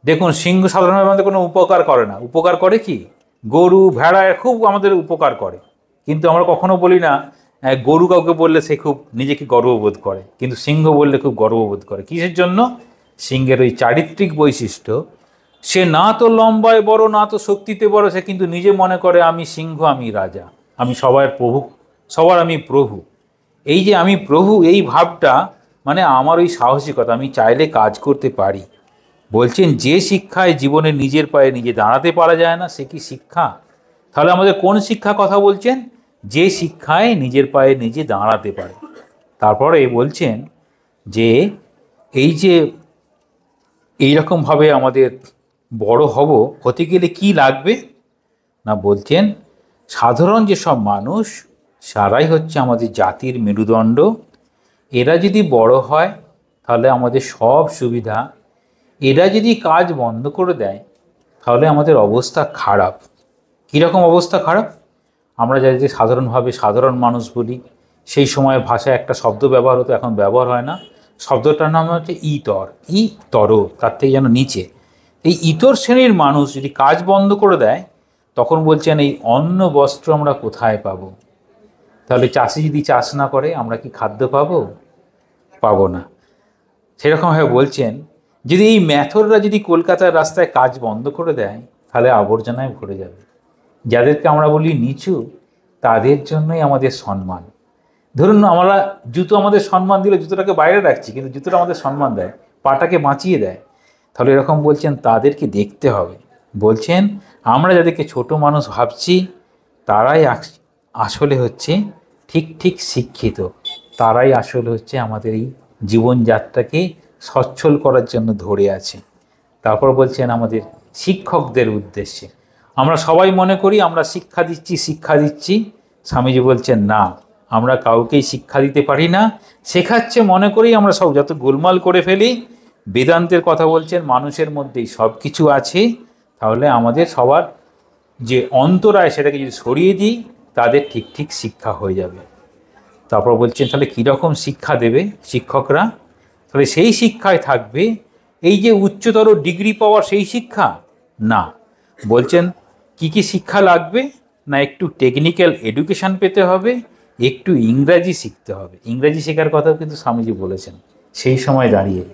দেখুন, সিংহ সাধারণভাবে আমাদের কোনো উপকার করে না। উপকার করে কি? গরু ভেড়া খুব আমাদের উপকার করে, কিন্তু আমরা কখনো বলি না গরু কাউকে বললে সে খুব নিজেকে গর্ববোধ করে, কিন্তু সিংহ বললে খুব গর্ববোধ করে। কিসের জন্য? সিংহের ওই চারিত্রিক বৈশিষ্ট্য, সে না তো লম্বায় বড়, না তো শক্তিতে বড়, সে কিন্তু নিজে মনে করে আমি সিংহ, আমি রাজা, আমি সবার প্রভু, সবার আমি প্রভু। এই যে আমি প্রভু, এই ভাবটা মানে আমার ওই সাহসিকতা, আমি চাইলে কাজ করতে পারি। বলছেন যে শিক্ষায় জীবনে নিজের পায়ে নিজে দাঁড়াতে পারা যায় না, সে কি শিক্ষা? তাহলে আমাদের কোন শিক্ষা কথা বলছেন? যে শিক্ষায় নিজের পায়ে নিজে দাঁড়াতে পারে। তারপরে বলছেন যে এই যে এইরকমভাবে আমাদের বড় হতে গেলে কি লাগবে না, বলছেন সাধারণ যেসব মানুষ, সারাই হচ্ছে আমাদের জাতির মেরুদণ্ড। এরা যদি বড় হয় তাহলে আমাদের সব সুবিধা। এরা যদি কাজ বন্ধ করে দেয় তাহলে আমাদের অবস্থা খারাপ। কীরকম অবস্থা খারাপ? আমরা যাদেরকে সাধারণভাবে সাধারণ মানুষ বলি, সেই সময় ভাষায় একটা শব্দ ব্যবহার হতো, এখন ব্যবহার হয় না। শব্দটার নাম হচ্ছে ইতর, ইতর, তার থেকে যেন নিচে। এই ইতর শ্রেণীর মানুষ যদি কাজ বন্ধ করে দেয়, তখন বলছেন এই অন্ন বস্ত্র আমরা কোথায় পাবো? তাহলে চাষি যদি চাষ না করে আমরা কি খাদ্য পাবো? পাবো না। সেরকমভাবে বলছেন যদি এই ম্যাথররা যদি কলকাতার রাস্তায় কাজ বন্ধ করে দেয়, তাহলে আবর্জনায় ভরে যাবে। যাদেরকে আমরা বলি নিচু, তাদের জন্যই আমাদের সম্মান। ধরুন আমরা জুতো আমাদের সম্মান দিলে জুতোটাকে বাইরে রাখছি, কিন্তু জুতোটা আমাদের সম্মান দেয়, পাটাকে বাঁচিয়ে দেয়। তাহলে এরকম বলছেন তাদেরকে দেখতে হবে। বলছেন আমরা যাদেরকে ছোট মানুষ ভাবছি, তারাই আসলে হচ্ছে ঠিক ঠিক শিক্ষিত, তারাই আসলে হচ্ছে আমাদের এই জীবনযাত্রাকে সচ্ছল করার জন্য ধরে আছে। তারপর বলছেন আমাদের শিক্ষকদের উদ্দেশ্যে, আমরা সবাই মনে করি আমরা শিক্ষা দিচ্ছি। স্বামীজি বলছেন না, আমরা কাউকেই শিক্ষা দিতে পারি না, শেখাচ্ছে মনে করি আমরা সব যত গোলমাল করে ফেলি। বেদান্তের কথা বলছেন মানুষের মধ্যেই সব কিছু আছে। তাহলে আমাদের সবার যে অন্তরায় সেটাকে যদি সরিয়ে দিই, তাদের ঠিক ঠিক শিক্ষা হয়ে যাবে। তারপর বলছেন তাহলে কীরকম শিক্ষা দেবে শিক্ষকরা? তাহলে সেই শিক্ষায় থাকবে এই যে উচ্চতর ডিগ্রি পাওয়ার সেই শিক্ষা না। বলছেন কি কি শিক্ষা লাগবে না, একটু টেকনিক্যাল এডুকেশান পেতে হবে, একটু ইংরাজি শিখতে হবে। ইংরাজি শেখার কথাও কিন্তু স্বামীজি বলেছেন সেই সময় দাঁড়িয়ে।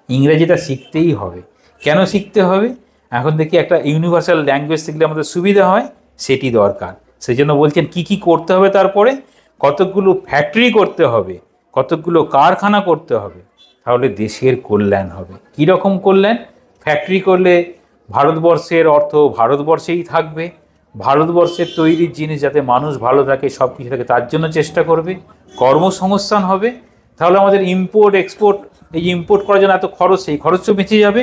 ইংরেজিটা শিখতেই হবে। কেন শিখতে হবে? এখন দেখি একটা ইউনিভার্সাল ল্যাঙ্গুয়েজ শিখলে আমাদের সুবিধা হয়, সেটি দরকার। সেই জন্য বলছেন কি কি করতে হবে। তারপরে কতকগুলো ফ্যাক্টরি করতে হবে, কতকগুলো কারখানা করতে হবে, তাহলে দেশের কল্যাণ হবে। কীরকম কল্যাণ? ফ্যাক্টরি করলে ভারতবর্ষের অর্থ ভারতবর্ষেই থাকবে, ভারতবর্ষের তৈরির জিনিস যাতে মানুষ ভালো থাকে, সব কিছু থাকে, তার জন্য চেষ্টা করবে। কর্মসংস্থান হবে, তাহলে আমাদের ইম্পোর্ট এক্সপোর্ট, এই যে ইম্পোর্ট করার জন্য এত খরচ, সেই খরচও বেঁচে যাবে।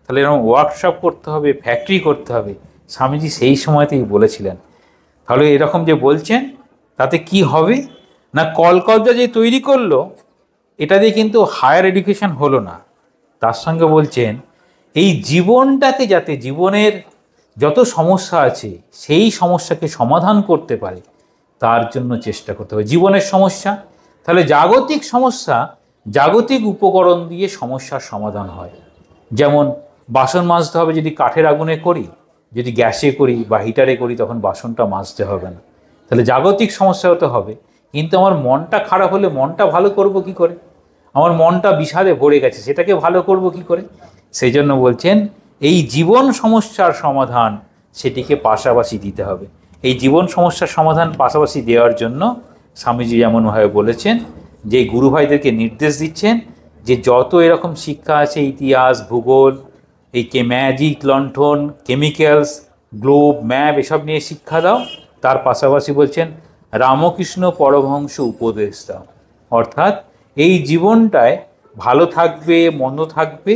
তাহলে এরকম ওয়ার্কশপ করতে হবে, ফ্যাক্টরি করতে হবে। স্বামীজি সেই সময়তেই বলেছিলেন। তাহলে এরকম যে বলছেন তাতে কি হবে না, কলকাতা যে তৈরি করলো এটা দিয়ে কিন্তু হায়ার এডুকেশন হলো না। তার সঙ্গে বলছেন এই জীবনটাকে যাতে জীবনের যত সমস্যা আছে সেই সমস্যাকে সমাধান করতে পারে, তার জন্য চেষ্টা করতে হবে। জীবনের সমস্যা, তাহলে জাগতিক সমস্যা জাগতিক উপকরণ দিয়ে সমস্যার সমাধান হয়। যেমন বাসন মাজতে হবে যদি কাঠের আগুনে করি, যদি গ্যাসে করি বা হিটারে করি তখন বাসনটা মাজতে হবে না। তাহলে জাগতিক সমস্যা হতে হবে। কিন্তু আমার মনটা খারাপ হলে মনটা ভালো করব কি করে? আমার মনটা বিষাদে ভরে গেছে, সেটাকে ভালো করব কি করে? সেই জন্য বলছেন এই জীবন সমস্যার সমাধান সেটিকে পাশাপাশি দিতে হবে। এই জীবন সমস্যার সমাধান পাশাপাশি দেওয়ার জন্য স্বামীজি যেমনভাবে বলেছেন, যে গুরু ভাইদেরকে নির্দেশ দিচ্ছেন যে যত এরকম শিক্ষা আছে, ইতিহাস, ভূগোল, এই ম্যাজিক, লণ্ঠন, কেমিক্যালস, গ্লোব, ম্যাপ, এসব নিয়ে শিক্ষা দাও। তার পাশাপাশি বলছেন রামকৃষ্ণ পরমহংস উপদেশ দাও। অর্থাৎ এই জীবনটায় ভালো থাকবে, মন্দ থাকবে,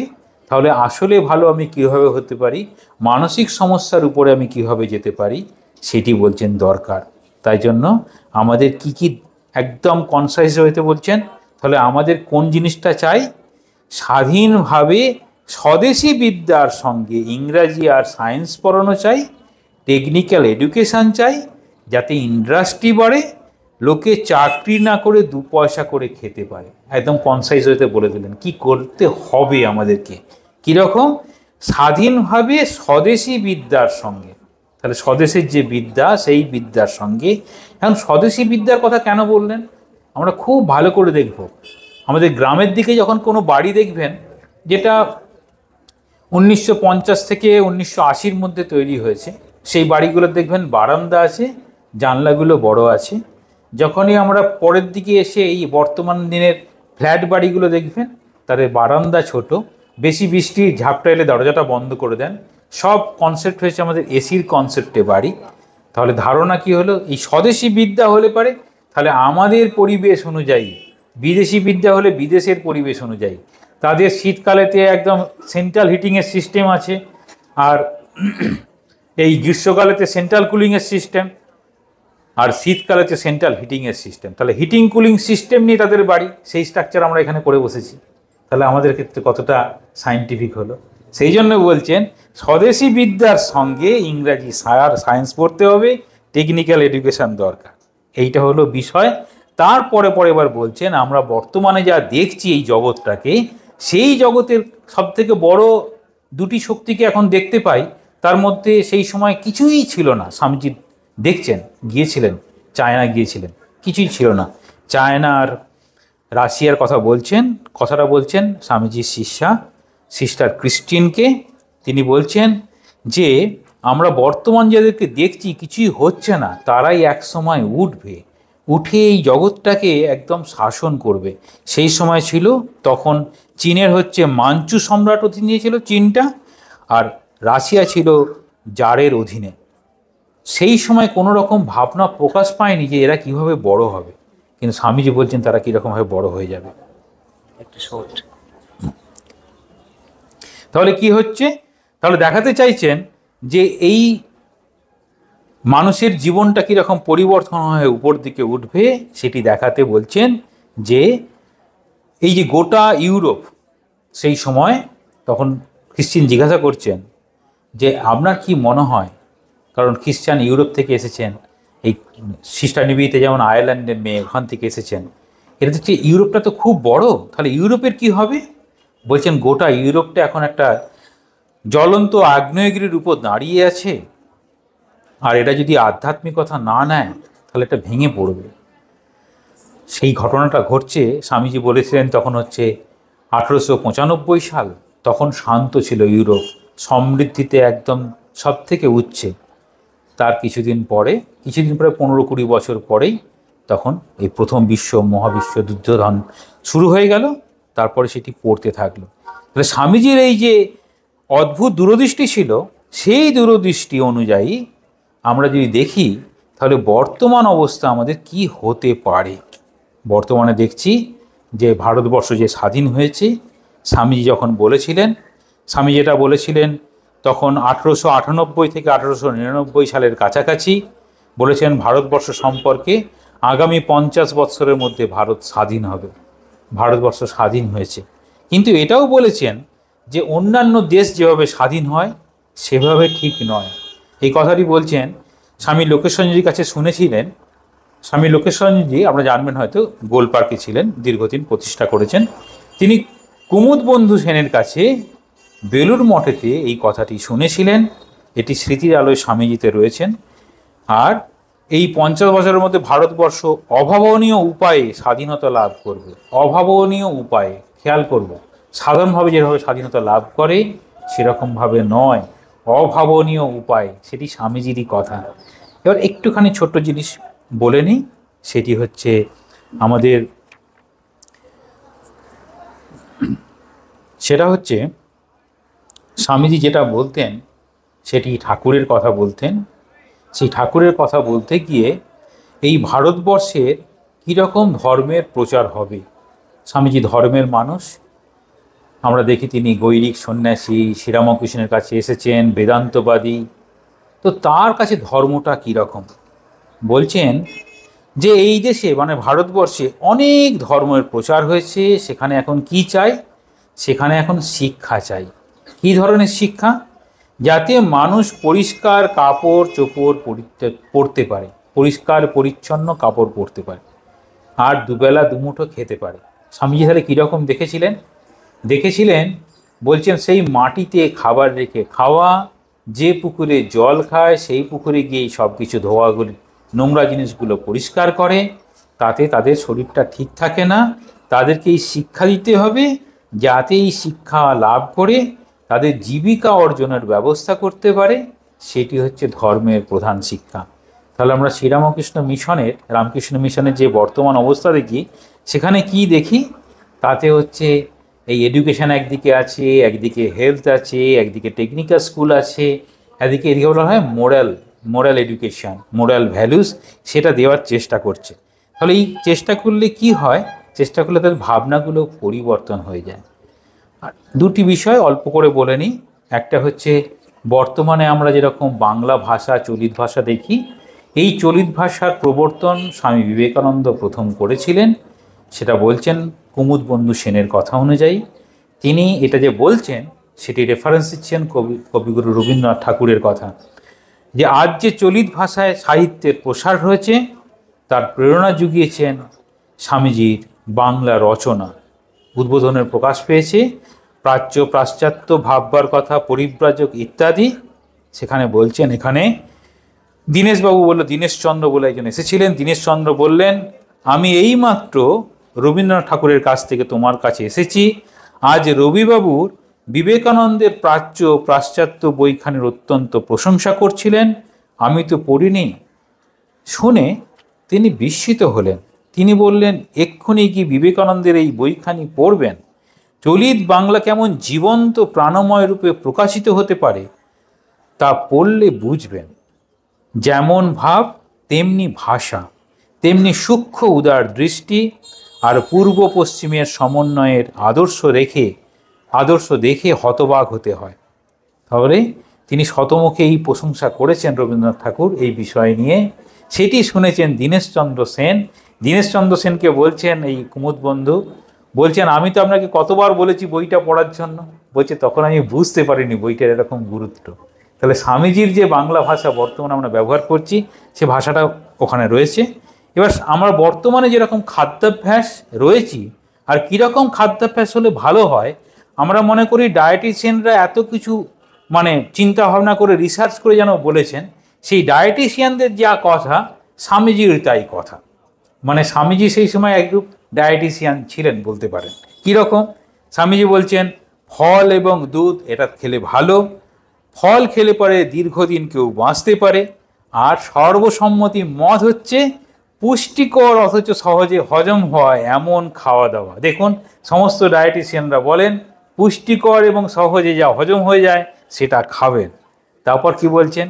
তাহলে আসলে ভালো আমি কীভাবে হতে পারি, মানসিক সমস্যার উপরে আমি কীভাবে যেতে পারি, সেটি বলছেন দরকার। তাই জন্য আমাদের কি কি একদম কনসাইজ হতে বলছেন। তাহলে আমাদের কোন জিনিসটা চাই? স্বাধীনভাবে স্বদেশি বিদ্যার সঙ্গে ইংরাজি আর সায়েন্স পড়ানো চাই, টেকনিক্যাল এডুকেশান চাই, যাতে ইন্ডাস্ট্রি বাড়ে, লোকে চাকরি না করে 2 পয়সা করে খেতে পারে। একদম কনসাইজ হতে বলে দিলেন কি করতে হবে আমাদেরকে। কীরকম? স্বাধীনভাবে স্বদেশি বিদ্যার সঙ্গে। তাহলে স্বদেশের যে বিদ্যা, সেই বিদ্যার সঙ্গে। এখন স্বদেশি বিদ্যার কথা কেন বললেন আমরা খুব ভালো করে দেখব। আমাদের গ্রামের দিকে যখন কোনো বাড়ি দেখবেন যেটা 1950 থেকে 1980-র মধ্যে তৈরি হয়েছে, সেই বাড়িগুলো দেখবেন বারান্দা আছে, জানলাগুলো বড় আছে। যখনই আমরা পরের দিকে এসে এই বর্তমান দিনের ফ্ল্যাট বাড়িগুলো দেখবেন, তাদের বারান্দা ছোট, বেশি বৃষ্টি ঝাপটা এলে দরজাটা বন্ধ করে দেন। সব কনসেপ্ট হয়েছে আমাদের এসির কনসেপ্টে বাড়ি। তাহলে ধারণা কি হলো? এই স্বদেশি বিদ্যা হলে পারে তাহলে আমাদের পরিবেশ অনুযায়ী, বিদেশি বিদ্যা হলে বিদেশের পরিবেশ অনুযায়ী। তাদের শীতকালেতে একদম সেন্ট্রাল হিটিংয়ের সিস্টেম আছে, আর এই গ্রীষ্মকালেতে সেন্ট্রাল কুলিংয়ের সিস্টেম, আর শীতকালেতে সেন্ট্রাল হিটিংয়ের সিস্টেম। তাহলে হিটিং কুলিং সিস্টেম নিয়ে তাদের বাড়ি, সেই স্ট্রাকচার আমরা এখানে করে বসেছি। তাহলে আমাদের ক্ষেত্রে কতটা সায়েন্টিফিক হলো। সেই জন্য বলছেন স্বদেশি বিদ্যার সঙ্গে ইংরাজি আর সায়েন্স পড়তে হবে, টেকনিক্যাল এডুকেশান দরকার। এইটা হলো বিষয়। তারপরে এবার বলছেন আমরা বর্তমানে যা দেখছি এই জগৎটাকে, সেই জগতের সবথেকে বড় 2টি শক্তিকে এখন দেখতে পাই। তার মধ্যে সেই সময় কিছুই ছিল না। স্বামীজি দেখছেন, গিয়েছিলেন, চায়না গিয়েছিলেন, কিছুই ছিল না। চায়না আর রাশিয়ার কথা বলছেন। কথাটা বলছেন স্বামীজির সিস্টার ক্রিস্টিনকে। তিনি বলছেন যে আমরা বর্তমান যাদেরকে দেখছি কিছুই হচ্ছে না, তারাই এক সময় উঠে এই জগৎটাকে একদম শাসন করবে। সেই সময় ছিল তখন চীনের মাঞ্চু সম্রাট অধীনে ছিল চীনটা, আর রাশিয়া ছিল জারের অধীনে। সেই সময় কোনো রকম ভাবনা প্রকাশ পায়নি যে এরা কিভাবে বড় হবে, কিন্তু স্বামীজি বলছেন তারা কীরকমভাবে বড় হয়ে যাবে। তাহলে কি হচ্ছে? তাহলে দেখাতে চাইছেন যে এই মানুষের জীবনটা কীরকম পরিবর্তন হয়ে উপর দিকে উঠবে, সেটি দেখাতে বলছেন। যে এই যে গোটা ইউরোপ সেই সময়, তখন খ্রিস্টান জিজ্ঞাসা করছেন যে আপনার কি মনে হয়, কারণ খ্রিস্টান ইউরোপ থেকে এসেছেন, এই সিস্টার নিবিতে যেমন আয়ারল্যান্ডের মেয়ে ওখান থেকে এসেছেন, এটা হচ্ছে ইউরোপটা তো খুব বড়, তাহলে ইউরোপের কি হবে? বলছেন গোটা ইউরোপটা এখন একটা জ্বলন্ত আগ্নেয়গিরির উপর দাঁড়িয়ে আছে, আর এটা যদি আধ্যাত্মিকতা না নেয় তাহলে এটা ভেঙে পড়বে। সেই ঘটনাটা ঘটছে। স্বামীজি বলেছিলেন তখন 1895 সাল। তখন শান্ত ছিল ইউরোপ, সমৃদ্ধিতে একদম সব থেকে উচ্চে। তার কিছুদিন পরে 15-20 বছর পরেই তখন এই প্রথম মহাবিশ্ব যুদ্ধ শুরু হয়ে গেল। তারপরে সেটি পড়তে থাকলো। তাহলে স্বামীজির এই যে অদ্ভুত দূরদৃষ্টি ছিল, সেই দূরদৃষ্টি অনুযায়ী আমরা যদি দেখি তাহলে বর্তমান অবস্থা আমাদের কি হতে পারে। বর্তমানে দেখছি যে ভারতবর্ষ যে স্বাধীন হয়েছে, স্বামীজি যখন বলেছিলেন, স্বামীজি এটা বলেছিলেন তখন 1898 থেকে 1899 সালের কাছাকাছি বলেছেন ভারতবর্ষ সম্পর্কে, আগামী 50 বৎসরের মধ্যে ভারত স্বাধীন হবে। ভারতবর্ষ স্বাধীন হয়েছে, কিন্তু এটাও বলেছেন যে অন্যান্য দেশ যেভাবে স্বাধীন হয় সেভাবে ঠিক নয়। এই কথাটি বলছেন স্বামী লোকেশ্বরজির কাছে শুনেছিলেন। স্বামী লোকেশ্বরজি আপনারা জানবেন হয়তো, গোলপার্কে ছিলেন, দীর্ঘদিন প্রতিষ্ঠা করেছেন। তিনি কুমুদ বন্ধু সেনের কাছে বেলুড় মঠেতে এই কথাটি শুনেছিলেন। এটি স্মৃতির আলোয় স্বামীজিতে রয়েছেন। আর এই 50 বছরের মধ্যে ভারতবর্ষ অভাবনীয় উপায়ে স্বাধীনতা লাভ করবে। অভাবনীয় উপায়ে, খেয়াল করব, সাধারণভাবে যেভাবে স্বাধীনতা লাভ করে সেরকমভাবে নয়, অভাবনীয় উপায়, সেটি স্বামীজিরই কথা। এবার একটুখানি ছোট্ট জিনিস বলে নিই, সেটি হচ্ছে আমাদের, সেটা হচ্ছে স্বামীজি যেটা বলতেন সেটি ঠাকুরের কথা বলতেন। সেই ঠাকুরের কথা বলতে গিয়ে এই ভারতবর্ষের কীরকম ধর্মের প্রচার হবে। স্বামীজি ধর্মের মানুষ, আমরা দেখি তিনি গৈরিক সন্ন্যাসী, শ্রীরামকৃষ্ণের কাছে এসেছেন, বেদান্তবাদী। তো তার কাছে ধর্মটা কীরকম বলছেন যে এই দেশে মানে ভারতবর্ষে অনেক ধর্মের প্রচার হয়েছে, সেখানে এখন কি চাই, সেখানে এখন শিক্ষা চাই। কী ধরনের শিক্ষা? যাতে মানুষ পরিষ্কার কাপড় চোপড় পরতে পারে, পরিষ্কার পরিচ্ছন্ন কাপড় পরতে পারে, আর দুবেলা দুমুঠো খেতে পারে। স্বামীজি তাহলে কীরকম দেখেছিলেন বলছেন সেই মাটিতে খাবার রেখে খাওয়া, যে পুকুরে জল খায় সেই পুকুরে গিয়েই সব কিছু ধোয়াগুলি নোংরা জিনিসগুলো পরিষ্কার করে, তাতে তাদের শরীরটা ঠিক থাকে না। তাদেরকে এই শিক্ষা দিতে হবে, যাতে এই শিক্ষা লাভ করে তাদের জীবিকা অর্জনের ব্যবস্থা করতে পারে। সেটি হচ্ছে ধর্মের প্রধান শিক্ষা। তাহলে আমরা শ্রীরামকৃষ্ণ মিশনের, রামকৃষ্ণ মিশনের যে বর্তমান অবস্থা দেখি, সেখানে কি দেখি? তাতে হচ্ছে এই এডুকেশন একদিকে আছে, একদিকে হেলথ আছে, একদিকে টেকনিক্যাল স্কুল আছে, এদিকে বলা হয় মোরাল এডুকেশন, মোরাল ভ্যালুস, সেটা দেওয়ার চেষ্টা করছে। তাহলে এই চেষ্টা করলে কি হয়? চেষ্টা করলে তাদের ভাবনাগুলো পরিবর্তন হয়ে যায়। আর দুটি বিষয় অল্প করে বলে নিই। একটা হচ্ছে বর্তমানে আমরা যেরকম বাংলা ভাষা, চলিত ভাষা দেখি, এই চলিত ভাষার প্রবর্তন স্বামী বিবেকানন্দ প্রথম করেছিলেন। সেটা বলছেন কুমুদবন্ধু সেনের কথা অনুযায়ী। তিনি এটা যে বলছেন সেটি রেফারেন্স দিচ্ছেন কবিগুরু রবীন্দ্রনাথ ঠাকুরের কথা, যে আজ যে চলিত ভাষায় সাহিত্যের প্রসার হয়েছে তার প্রেরণা জুগিয়েছেন স্বামীজির বাংলা রচনা। উদ্বোধনের প্রকাশ পেয়েছে প্রাচ্য পাশ্চাত্য ভাববার কথা, পরিব্রাজক ইত্যাদি। সেখানে বলছেন, এখানে দীনেশবাবু বলল, দীনেশচন্দ্র বলে একজন এসেছিলেন। দীনেশচন্দ্র বললেন, আমি এইমাত্র রবীন্দ্রনাথ ঠাকুরের কাছ থেকে তোমার কাছে এসেছি। আজ রবিবাবুর বিবেকানন্দের প্রাচ্য পাশ্চাত্য বইখানির অত্যন্ত প্রশংসা করছিলেন, আমি তো পড়িনি। শুনে তিনি বিস্মিত হলেন। তিনি বললেন, এক্ষুনি কি বিবেকানন্দের এই বইখানি পড়বেন? চলিত বাংলা কেমন জীবন্ত প্রাণময় রূপে প্রকাশিত হতে পারে তা পড়লে বুঝবেন। যেমন ভাব তেমনি ভাষা, তেমনি সূক্ষ্ম উদার দৃষ্টি, আর পূর্ব পশ্চিমের সমন্বয়ের আদর্শ দেখে হতবাক হতে হয়। তাহলে তিনি শতমুখে এই প্রশংসা করেছেন রবীন্দ্রনাথ ঠাকুর এই বিষয় নিয়ে। সেটি শুনেছেন দীনেশচন্দ্র সেন। দীনেশচন্দ্র সেনকে বলছেন এই কুমুদবন্ধু, বলছেন, আমি তো আপনাকে কতবার বলেছি বইটা পড়ার জন্য। বলছে, তখন আমি বুঝতে পারিনি বইটার এরকম গুরুত্ব। তাহলে স্বামীজির যে বাংলা ভাষা বর্তমানে আমরা ব্যবহার করছি, সে ভাষাটা ওখানে রয়েছে। এবার আমরা বর্তমানে যেরকম খাদ্যাভ্যাস রয়েছি, আর কীরকম খাদ্যাভ্যাস হলে ভালো হয়, আমরা মনে করি ডায়েটিশিয়ানরা এত কিছু মানে চিন্তা ভাবনা করে রিসার্চ করে যেন বলেছেন, সেই ডায়েটিশিয়ানদের যা কথা স্বামীজির তাই কথা। মানে স্বামীজি সেই সময় একরূপ ডায়েটিশিয়ান ছিলেন বলতে পারেন। কীরকম? স্বামীজি বলছেন, ফল এবং দুধ এটা খেলে ভালো, ফল খেলে পরে দীর্ঘদিন কেউ বাঁচতে পারে, আর সর্বসম্মতি মত হচ্ছে পুষ্টিকর অথচ সহজে হজম হয় এমন খাওয়া দাওয়া। দেখুন, সমস্ত ডায়েটিশিয়ানরা বলেন পুষ্টিকর এবং সহজে যা হজম হয়ে যায় সেটা খাবেন। তারপর কি বলছেন?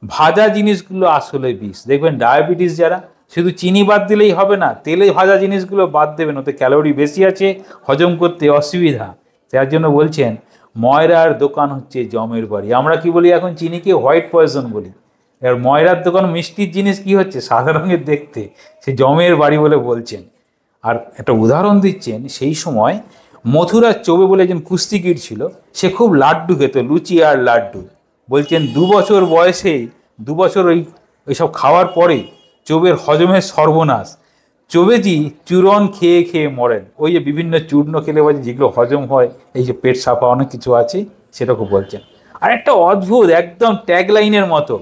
ভাজা জিনিসগুলো আসলে বিষ। দেখবেন ডায়াবেটিস যারা, শুধু চিনি বাদ দিলেই হবে না, তেলে ভাজা জিনিসগুলো বাদ দেবেন, ওতে ক্যালোরি বেশি আছে, হজম করতে অসুবিধা। তার জন্য বলছেন ময়রার দোকান হচ্ছে জমের বাড়ি। আমরা কি বলি এখন? চিনিকে হোয়াইট পয়জন বলি। এবার ময়রার দোকান, মিষ্টির জিনিস কি হচ্ছে? সাদা রঙের দেখতে, সে জমের বাড়ি বলে বলছেন। আর একটা উদাহরণ দিচ্ছেন, সেই সময় মথুরার চৌবে বলে একজন কুস্তিগির ছিল, সে খুব লাড্ডু খেত, লুচি আর লাড্ডু। বলছেন 2 বছর বয়সেই, 2 বছর ওইসব খাওয়ার পরে চৌবের হজমের সর্বনাশ। চৌবেজি চূরণ খেয়ে খেয়ে মরেন। ওই যে বিভিন্ন চূর্ণ খেলে বলছে যেগুলো হজম হয়, এই যে পেট সাফা অনেক কিছু আছে, সেটাকে বলছেন। আর একটা অদ্ভুত একদম ট্যাগলাইনের মতো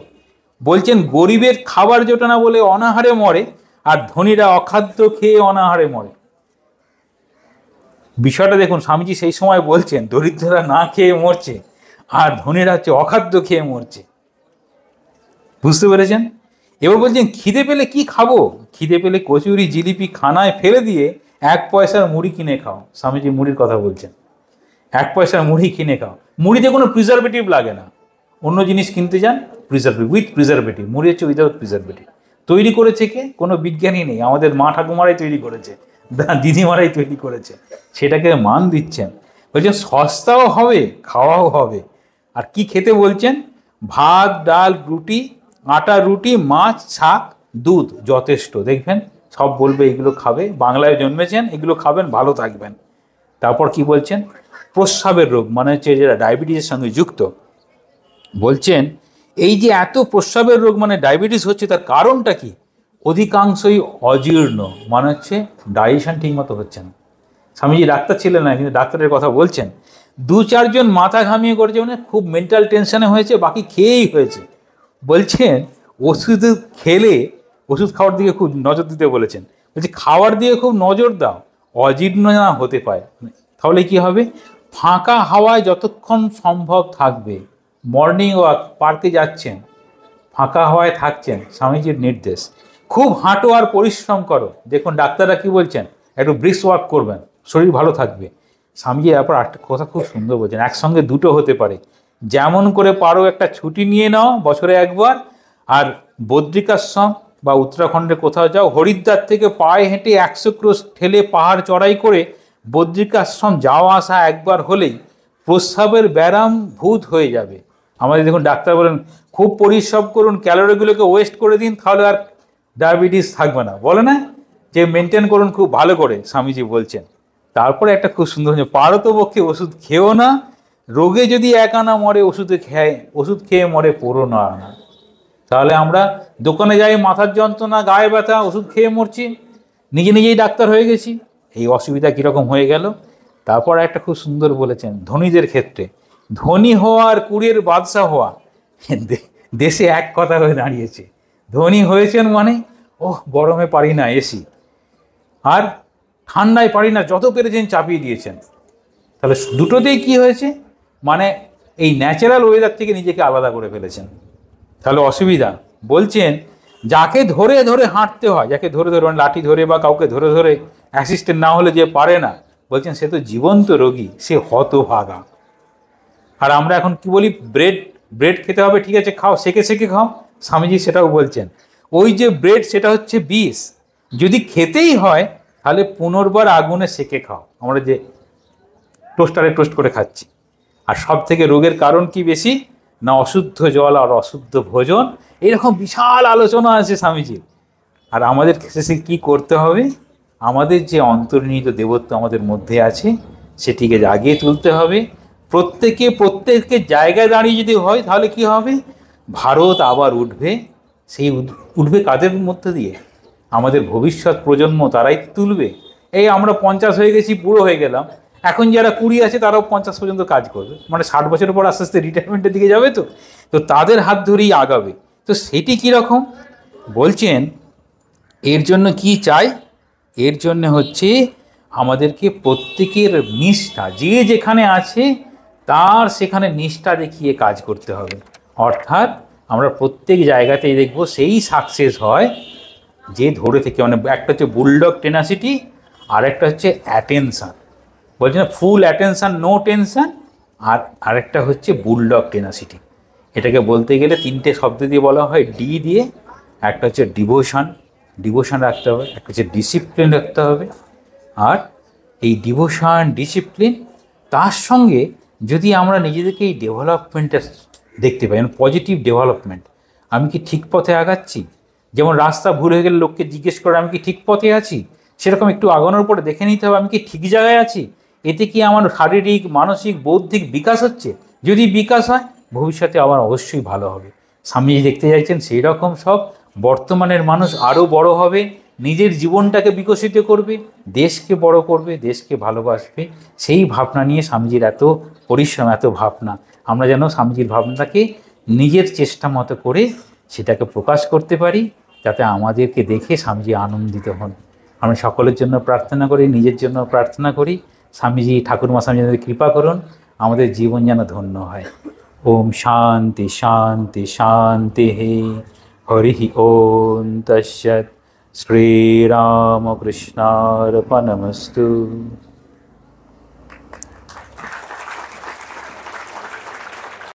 বলছেন, গরিবের খাবার জোটে না বলে অনাহারে মরে, আর ধনীরা অখাদ্য খেয়ে অনাহারে মরে। বিষয়টা দেখুন, স্বামীজি সেই সময় বলছেন দরিদ্ররা না খেয়ে মরছে, আর ধনীরা হচ্ছে অখাদ্য খেয়ে মরছে। বুঝতে পেরেছেন? এবার বলছেন খিদে পেলে কি খাবো? খিদে পেলে কচুরি জিলিপি খানায় ফেলে দিয়ে 1 পয়সার মুড়ি কিনে খাও। স্বামীজি মুড়ির কথা বলছেন, 1 পয়সার মুড়ি কিনে খাও। মুড়িতে কোনো প্রিজারভেটিভ লাগে না। অন্য জিনিস কিনতে যান, প্রিজারভেটিভ, উইথ প্রিজারভেটিভ। মুড়ি হচ্ছে উইদাউট প্রিজারভেটিভ। তৈরি করেছে কে? কোনো বিজ্ঞানী নেই, আমাদের মা ঠাকুমারাই তৈরি করেছে, দিদিমারাই তৈরি করেছে, সেটাকে মান দিচ্ছেন। বলছেন সস্তাও হবে, খাওয়াও হবে। আর কি খেতে বলছেন? ভাত, ডাল, রুটি, আটা রুটি, মাছ, শাক, দুধ যথেষ্ট। দেখবেন সব বলবে এগুলো খাবে, বাংলায় জন্মেছেন, এগুলো খাবেন, ভালো থাকবেন। তারপর কি বলছেন? প্রস্রাবের রোগ, মানে হচ্ছে যেটা ডায়াবেটিসের সঙ্গে যুক্ত। বলছেন এই যে এত প্রস্রাবের রোগ মানে ডায়াবেটিস হচ্ছে, তার কারণটা কি? অধিকাংশই অজীর্ণ, মানে হচ্ছে ডাইজেশন ঠিক মতো হচ্ছে না। স্বামীজি ডাক্তার ছিলেন না, কিন্তু ডাক্তারের কথা বলছেন। 2-4 জন মাথা ঘামিয়ে করেছে, মানে খুব মেন্টাল টেনশনে হয়েছে, বাকি খেয়েই হয়েছে। বলছেন ওষুধ খেলে, ওষুধ খাওয়ার দিকে খুব নজর দিতে বলেছেন। বলছে খাওয়ার দিকে খুব নজর দাও, অজীর্ণ না হতে পারে। তাহলে কি হবে? ফাঁকা হাওয়ায় যতক্ষণ সম্ভব থাকবে। মর্নিং ওয়াক, পার্কে যাচ্ছেন, ফাঁকা হাওয়ায় থাকছেন, স্বামীজির নির্দেশ। খুব হাঁটো আর পরিশ্রম করো। দেখুন ডাক্তাররা কি বলছেন, একটু ব্রিস্ক ওয়াক করবেন, শরীর ভালো থাকবে। স্বামীজি তারপর একটা কথা খুব সুন্দর বলছেন, একসঙ্গে দুটো হতে পারে। যেমন করে পারো একটা ছুটি নিয়ে নাও বছরে একবার, আর বদ্রিকাশ্রম বা উত্তরাখণ্ডে কোথাও যাও, হরিদ্বার থেকে পায়ে হেঁটে 100 ক্রোশ ঠেলে পাহাড় চড়াই করে বদ্রিকাশ্রম যাওয়া আসা একবার হলেই প্রস্রাবের ব্যারাম ভূত হয়ে যাবে। আমাদের দেখুন ডাক্তার বলেন খুব পরিশ্রম করুন, ক্যালোরিগুলোকে ওয়েস্ট করে দিন, তাহলে আর ডায়াবেটিস থাকবে না। বলে না যে মেনটেন করুন খুব ভালো করে, স্বামীজি বলছেন। তারপরে একটা খুব সুন্দর হচ্ছে, পারতপক্ষে ওষুধ খেও না, রোগে যদি 1 আনা মরে ওষুধ খেয়ে মরে পুরো না আনা। তাহলে আমরা দোকানে যাই, মাথার যন্ত্রণা, গায়ে ব্যথা, ওষুধ খেয়ে মরছি, নিজেই ডাক্তার হয়ে গেছি। এই অসুবিধা কীরকম হয়ে গেল। তারপর একটা খুব সুন্দর বলেছেন ধনীদের ক্ষেত্রে, ধনী হওয়া আর কুড়ের বাদশা হওয়া দেশে এক কথা হয়ে দাঁড়িয়েছে। ধনী হয়েছেন মানে গরমে পারি না এসি, আর ঠান্ডায় পারি না, যত পেরেছেন চাপিয়ে দিয়েছেন। তাহলে দুটোতেই কি হয়েছে, মানে এই ন্যাচারাল ওয়েদার থেকে নিজেকে আলাদা করে ফেলেছেন। তাহলে অসুবিধা। বলছেন যাকে ধরে ধরে হাঁটতে হয়, যাকে ধরে ধরে লাঠি ধরে বা কাউকে ধরে ধরে অ্যাসিস্ট্যান্ট না হলে যে পারে না, বলছেন সে তো জীবন্ত রোগী, সে হতভাগা। আর আমরা এখন কি বলি, ব্রেড খেতে হবে, ঠিক আছে খাও, সেকে সেকে খাও। স্বামীজি সেটাও বলছেন, ওই যে ব্রেড সেটা হচ্ছে বিষ, যদি খেতেই হয় তাহলে পুনর্বার আগুনে সেকে খাও। আমরা যে টোস্টারে টোস্ট করে খাচ্ছি। আর সব থেকে রোগের কারণ কি বেশি না, অশুদ্ধ জল আর অশুদ্ধ ভোজন। এরকম বিশাল আলোচনা আছে স্বামীজির। আর আমাদের শেষে কি করতে হবে, আমাদের যে অন্তর্নিহিত দেবত্ব আমাদের মধ্যে আছে সেটিকে জাগিয়ে তুলতে হবে। প্রত্যেকের জায়গায় দাঁড়িয়ে যদি হয় তাহলে কি হবে, ভারত আবার উঠবে। সেই উঠবে কাদের মধ্যে দিয়ে? আমাদের ভবিষ্যৎ প্রজন্ম, তারাই তুলবে। এই আমরা 50 হয়ে গেছি, বুড়ো হয়ে গেলাম, এখন যারা 20 আছে তারাও 50 পর্যন্ত কাজ করবে, মানে 60 বছরের পর আস্তে আস্তে রিটায়ারমেন্টের দিকে যাবে। তো তাদের হাত ধরেই আগাবে। তো সেটি কীরকম বলছেন, এর জন্য কি চাই? এর জন্য হচ্ছে আমাদেরকে প্রত্যেকের নিষ্ঠা, যে যেখানে আছে তার সেখানে নিষ্ঠা দেখিয়ে কাজ করতে হবে। অর্থাৎ আমরা প্রত্যেক জায়গাতেই দেখব সেই সাকসেস হয় যে ধরে থেকে, মানে একটা হচ্ছে বুলডগ টেনাসিটি, আর একটা হচ্ছে অ্যাটেনশান। বলছে না ফুল অ্যাটেনশান নো টেনশান, আর আরেকটা হচ্ছে বুলডগ টেনাসিটি। এটাকে বলতে গেলে 3টে শব্দ দিয়ে বলা হয়, ডি দিয়ে। একটা হচ্ছে ডিভোশন রাখতে হবে, একটা হচ্ছে ডিসিপ্লিন রাখতে হবে। আর এই ডিভোশন ডিসিপ্লিন তার সঙ্গে যদি আমরা নিজেদেরকে এই ডেভেলপমেন্টটা দেখতে পাই, মানে পজিটিভ ডেভেলপমেন্ট, আমি কি ঠিক পথে আগাচ্ছি? যেমন রাস্তা ভুল হয়ে গেলে লোককে জিজ্ঞেস করে আমি কি ঠিক পথে আছি, সেরকম একটু আগানোর পরে দেখে নিতে হবে আমি কি ঠিক জায়গায় আছি। এতে কি আমার শারীরিক, মানসিক, বৌদ্ধিক বিকাশ হচ্ছে? যদি বিকাশ হয় ভবিষ্যতে আমার অবশ্যই ভালো হবে। স্বামীজি দেখতে চাইছেন সেই রকম সব বর্তমানের মানুষ আরও বড় হবে, নিজের জীবনটাকে বিকশিত করবে, দেশকে বড় করবে, দেশকে ভালোবাসবে। সেই ভাবনা নিয়ে স্বামীজির এত পরিশ্রম, এত ভাবনা। আমরা যেন স্বামীজির ভাবনাটাকে নিজের চেষ্টা মতো করে সেটাকে প্রকাশ করতে পারি, যাতে আমাদেরকে দেখে স্বামীজি আনন্দিত হন। আমি সকলের জন্য প্রার্থনা করি, নিজের জন্য প্রার্থনা করি, স্বামীজি ঠাকুরমা স্বামীজি কৃপা করুন, আমাদের জীবন যেন ধন্য হয়। ओम शांति शांति शांति। हरि ओम तस्सत्। श्रीरामकृष्णार्पणमस्तु।